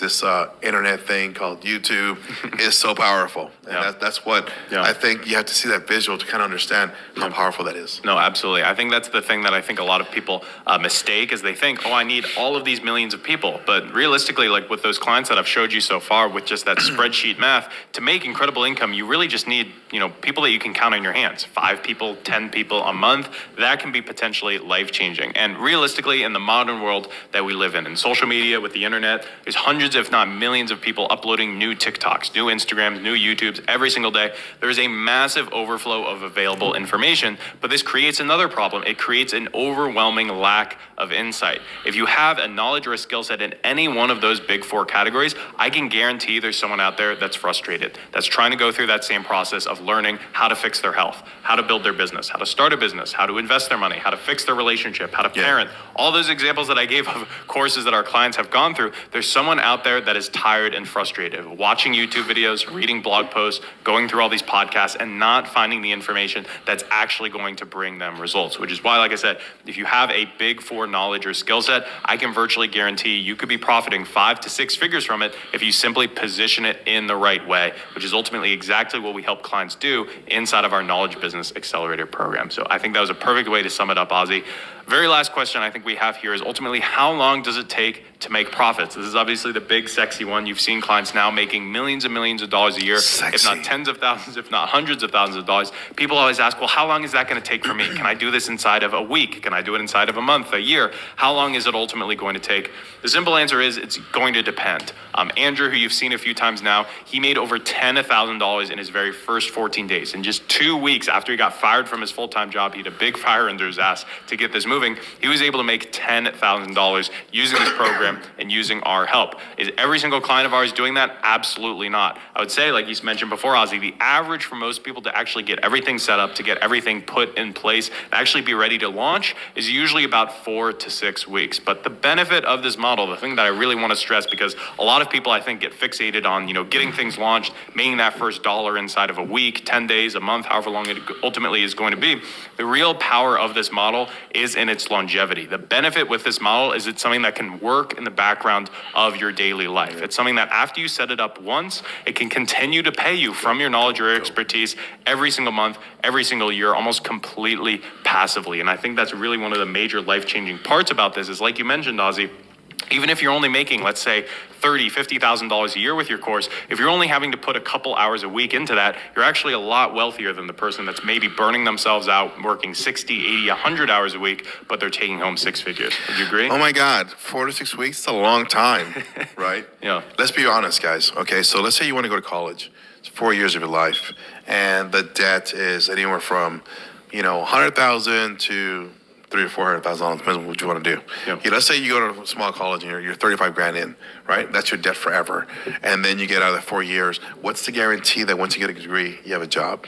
internet thing called YouTube is so powerful. And that's what I think you have to see that visual to kind of understand how powerful that is. No, absolutely. I think that's the thing that I think a lot of people mistake is they think, I need all of these millions of people. But realistically, like with those clients that I've showed you so far with just that spreadsheet math, to make incredible income, you really just need, people that you can count on your hands. 5 people, 10 people a month. That can be potentially life-changing. And realistically, in the modern world that we live in social media, with the internet, there's hundreds, if not millions of people uploading new TikToks, new Instagrams, new YouTubes every single day. There's a massive overflow of available information, but this creates another problem. It creates an overwhelming lack of insight. If you have a knowledge or a skill set in any one of those big 4 categories, I can guarantee there's someone out there that's frustrated, that's trying to go through that same process of learning how to fix their health, how to build their business, how to start a business, how to invest their money, how to fix their relationship, how to parent. All those examples that I gave of courses that our clients have gone through, there's someone out there that is tired and frustrated, watching YouTube videos, reading blog posts, going through all these podcasts, and not finding the information that's actually going to bring them results, which is why, like I said, if you have a big 4 knowledge or skill set, I can virtually guarantee you could be profiting 5 to 6 figures from it if you simply position it in the right way, which is ultimately exactly what we help clients do inside of our Knowledge Business Accelerator program. So I think that was a perfect way to sum it up, Ozzy. Very last question I think we have here is ultimately, how long does it take to make profits? This is obviously the big, sexy one. You've seen clients now making millions and millions of dollars a year, if not tens of thousands, if not hundreds of thousands of dollars. People always ask, well, how long is that going to take for me? Can I do this inside of a week? Can I do it inside of a month, a year? How long is it ultimately going to take? The simple answer is it's going to depend. Andrew, who you've seen a few times now, he made over $10,000 in his very first 14 days. In just 2 weeks after he got fired from his full-time job, he had a big fire under his ass to get this moving. He was able to make $10,000 using this program and using our help. Is every single client of ours doing that? Absolutely not. I would say, like you mentioned before, Ozzy, the average for most people to actually get everything set up, to get everything put in place, and actually be ready to launch is usually about 4 to 6 weeks. But the benefit of this model, the thing that I really want to stress, because a lot of people I think get fixated on, getting things launched, making that first dollar inside of a week, 10 days, a month, however long it ultimately is going to be. The real power of this model is in its longevity. The benefit with this model is it's something that can work in the background of your daily life. It's something that after you set it up once, it can continue to pay you from your knowledge or expertise every single month, every single year, almost completely passively. And I think that's really one of the major life-changing parts about this is, like you mentioned, Ozzy, even if you're only making, let's say, $30,000, $50,000 a year with your course, if you're only having to put a couple hours a week into that, you're actually a lot wealthier than the person that's maybe burning themselves out, working 60, 80, 100 hours a week, but they're taking home 6 figures. Would you agree? Oh my God, 4 to 6 weeks, it's a long time, right? Yeah. Let's be honest, guys. Okay, so let's say you want to go to college. It's 4 years of your life, and the debt is anywhere from, $100,000 to $300,000 or $400,000, depends on what you want to do. Yep. Let's say you go to a small college and you're 35 grand in, right? That's your debt forever. And then you get out of the 4 years. What's the guarantee that once you get a degree, you have a job?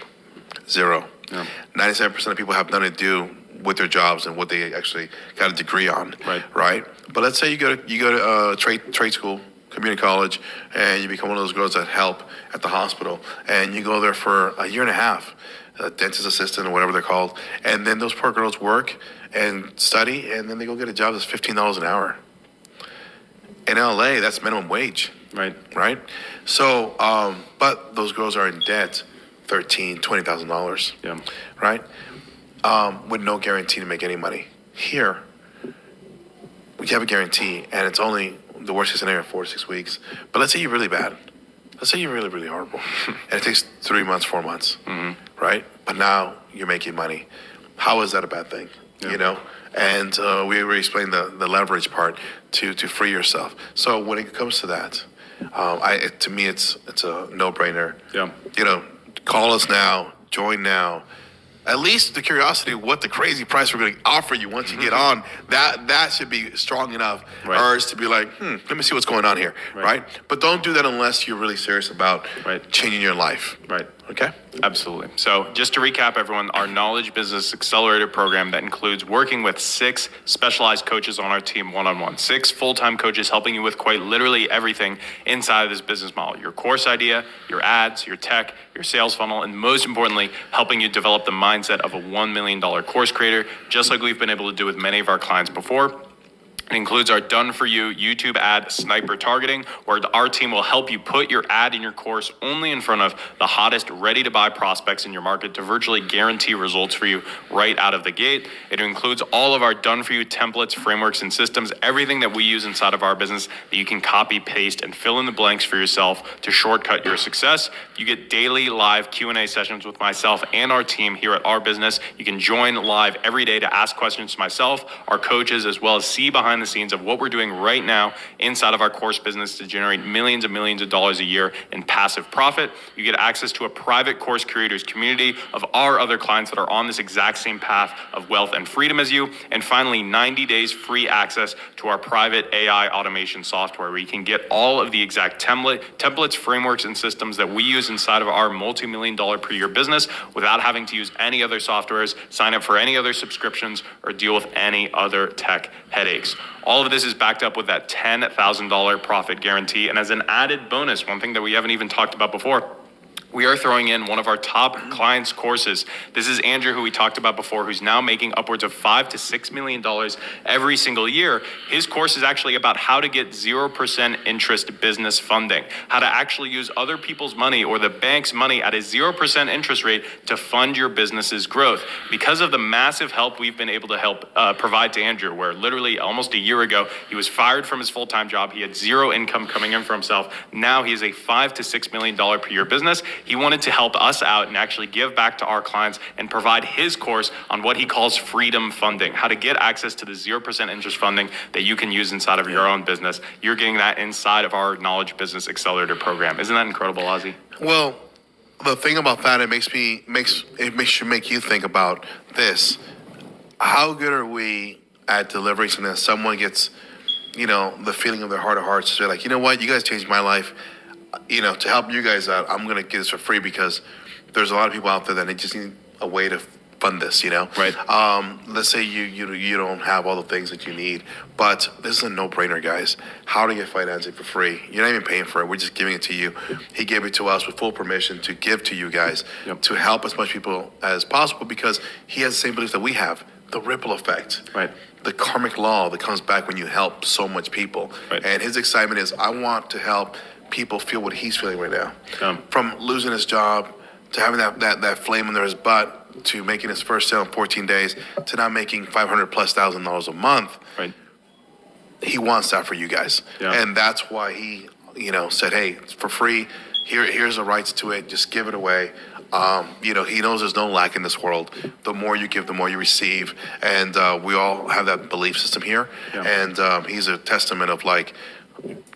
Zero. Yeah. 97% of people have nothing to do with their jobs and what they actually got a degree on. Right. But let's say you go to trade school, community college, and you become one of those girls that help at the hospital, and you go there for a year and a half, a dentist assistant or whatever they're called, and then those poor girls work and study, and then they go get a job that's $15 an hour. In LA, that's minimum wage. Right. So, but those girls are in debt, $13,000, $20,000. Yeah. Right. With no guarantee to make any money. Here, we have a guarantee, and it's only the worst case scenario, 4 to 6 weeks. But let's say you're really bad. Let's say you're really, really horrible, and it takes 3 months, 4 months. Right. But now you're making money. How is that a bad thing? Yeah. And we already explained the leverage part to free yourself. So when it comes to that, to me, it's a no-brainer. Yeah. Call us now, join now. At least the curiosity of what the crazy price we're going to offer you once you get on, that should be strong enough urge to be like, let me see what's going on here, right? But don't do that unless you're really serious about changing your life. Right. Okay? Absolutely. So just to recap, everyone, our Knowledge Business Accelerator program that includes working with 6 specialized coaches on our team one-on-one, 6 full-time coaches helping you with quite literally everything inside of this business model, your course idea, your ads, your tech, your sales funnel, and most importantly, helping you develop the mindset of a $1 million course creator, just like we've been able to do with many of our clients before. It includes our done-for-you YouTube ad sniper targeting, where our team will help you put your ad in your course only in front of the hottest ready-to-buy prospects in your market to virtually guarantee results for you right out of the gate. It includes all of our done-for-you templates, frameworks, and systems, everything that we use inside of our business that you can copy, paste, and fill in the blanks for yourself to shortcut your success. You get daily live Q&A sessions with myself and our team here at our business. You can join live every day to ask questions to myself, our coaches, as well as see behind the scenes of what we're doing right now inside of our course business to generate millions and millions of dollars a year in passive profit. You get access to a private course creators community of our other clients that are on this exact same path of wealth and freedom as you. And finally, 90 days free access to our private AI automation software where you can get all of the exact templates, frameworks, and systems that we use inside of our multi-million dollar per year business without having to use any other softwares, sign up for any other subscriptions, or deal with any other tech headaches. All of this is backed up with that $10,000 profit guarantee. And as an added bonus, one thing that we haven't even talked about before, we are throwing in one of our top clients' courses. This is Andrew, who we talked about before, who's now making upwards of $5 to $6 million every single year. His course is actually about how to get 0% interest business funding, how to actually use other people's money or the bank's money at a 0% interest rate to fund your business's growth. Because of the massive help we've been able to provide to Andrew, where literally almost a year ago, he was fired from his full-time job. He had zero income coming in for himself. Now he is a $5 to $6 million per year business. He wanted to help us out and actually give back to our clients and provide his course on what he calls freedom funding, how to get access to the 0% interest funding that you can use inside of your own business. You're getting that inside of our Knowledge Business Accelerator program. Isn't that incredible, Ozzy? Well, the thing about that, it makes you think about this. How good are we at delivering something that someone gets, the feeling of their heart of hearts to say, like, you know what, you guys changed my life. To help you guys out, I'm going to get this for free because there's a lot of people out there that they just need a way to fund this, Right. Let's say you don't have all the things that you need, but this is a no-brainer, guys. How to get financing for free. You're not even paying for it. We're just giving it to you. He gave it to us with full permission to give to you guys to help as much people as possible because he has the same beliefs that we have. The ripple effect. Right. The karmic law that comes back when you help so much people. Right. And his excitement is, I want to help people feel what he's feeling right now. From losing his job to having that flame under his butt to making his first sale in 14 days to now making $500,000+ a month. Right. He wants that for you guys. Yeah. And that's why he, said, hey, it's for free. Here's the rights to it. Just give it away. He knows there's no lack in this world. The more you give, the more you receive. And we all have that belief system here. Yeah. And he's a testament of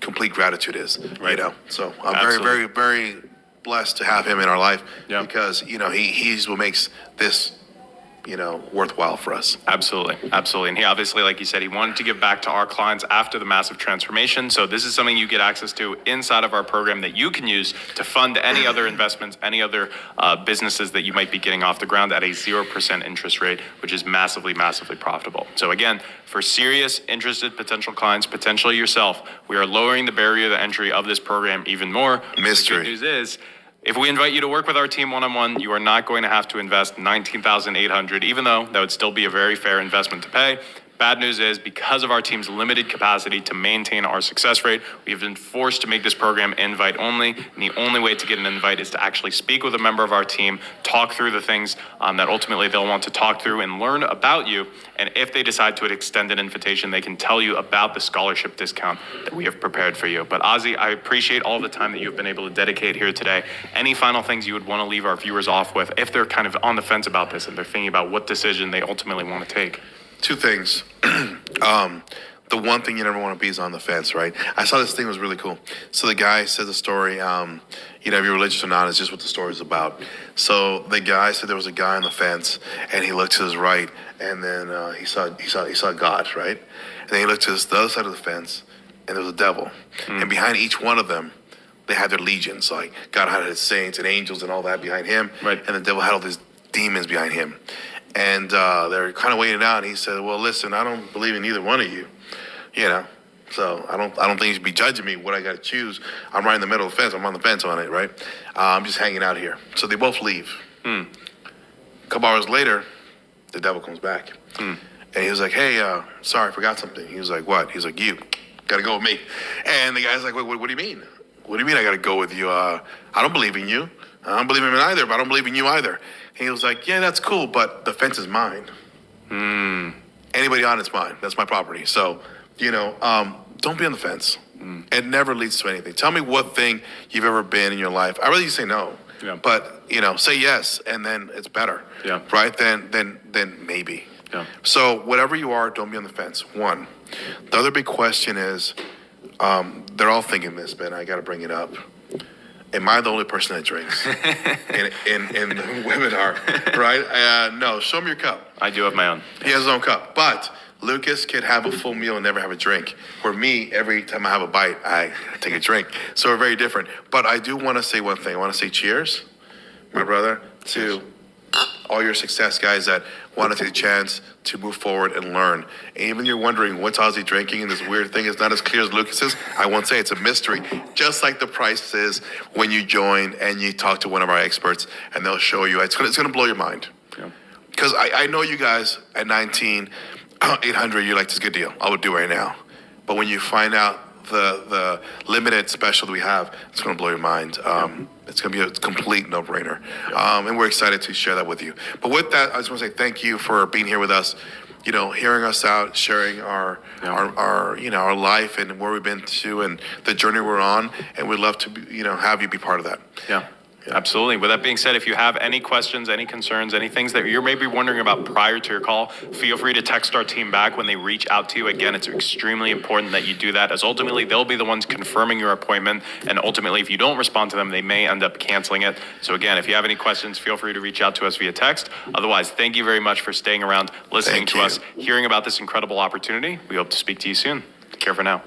complete gratitude is, right. So I'm very, very, very blessed to have him in our life because, he's what makes this, worthwhile for us. Absolutely. And he obviously, like you said, he wanted to give back to our clients after the massive transformation. So this is something you get access to inside of our program that you can use to fund any other investments, any other businesses that you might be getting off the ground at a 0% interest rate, which is massively, massively profitable. So again, for serious, interested potential clients, potentially yourself, we are lowering the barrier to entry of this program even more. Mystery. The good news is, if we invite you to work with our team one-on-one, you are not going to have to invest $19,800, even though that would still be a very fair investment to pay. Bad news is, because of our team's limited capacity to maintain our success rate, we have been forced to make this program invite only. And the only way to get an invite is to actually speak with a member of our team, talk through the things that ultimately they'll want to talk through and learn about you. And if they decide to extend an invitation, they can tell you about the scholarship discount that we have prepared for you. But Ozzy, I appreciate all the time that you've been able to dedicate here today. Any final things you would want to leave our viewers off with if they're kind of on the fence about this and they're thinking about what decision they ultimately want to take? Two things. The one thing you never want to be is on the fence, right? I saw this thing was really cool. So the guy said the story, if you're religious or not, it's just what the story is about. So the guy said there was a guy on the fence, and he looked to his right, and then he saw God, right? And then he looked to the other side of the fence, and there was a devil. And behind each one of them, they had their legions. Like God had his saints and angels and all that behind him, right. And the devil had all these demons behind him. And they're kind of waiting out. And he said, well, listen, I don't believe in either one of you, So I don't think you should be judging me what I got to choose. I'm right in the middle of the fence. I'm on the fence on it, right? I'm just hanging out here. So they both leave. A couple hours later, the devil comes back. And he was like, hey, sorry, I forgot something. He was like, what? He's like, you got to go with me. And the guy's like, what do you mean? What do you mean I got to go with you? I don't believe in you. I don't believe in him either, but I don't believe in you either. And he was like, yeah, that's cool, but the fence is mine. Anybody on it's mine. That's my property. So, don't be on the fence. It never leads to anything. Tell me what thing you've ever been in your life. I really say no. Yeah. But, say yes, and then it's better. Yeah. Right? Then maybe. Yeah. So whatever you are, don't be on the fence. One. The other big question is, they're all thinking this, Ben. I got to bring it up. Am I the only person that drinks in the webinar, right? No, show me your cup. I do have my own. He has his own cup. But Lucas could have a full meal and never have a drink. Where me, every time I have a bite, I take a drink. So we're very different. But I do want to say one thing. I want to say cheers, my brother, to all your success guys that want to take a chance to move forward and learn. And even you're wondering what's Ozzy drinking and this weird thing is not as clear as Lucas's, I won't say it's a mystery. Just like the price is when you join and you talk to one of our experts and they'll show you. It's gonna blow your mind. Because I know you guys at 19, 800, you're like, this is a good deal. I would do it right now. But when you find out the limited special that we have, it's going to blow your mind. It's going to be a complete no-brainer. And we're excited to share that with you. But with that, I just want to say thank you for being here with us, hearing us out, sharing our life and where we've been to and the journey we're on. And we'd love to, have you be part of that. Yeah. Absolutely. With that being said, if you have any questions, any concerns, any things that you're maybe wondering about prior to your call, feel free to text our team back when they reach out to you. Again, it's extremely important that you do that, as ultimately they'll be the ones confirming your appointment. And ultimately, if you don't respond to them, they may end up canceling it. So again, if you have any questions, feel free to reach out to us via text. Otherwise, thank you very much for staying around, listening to us, hearing about this incredible opportunity. We hope to speak to you soon. Take care for now.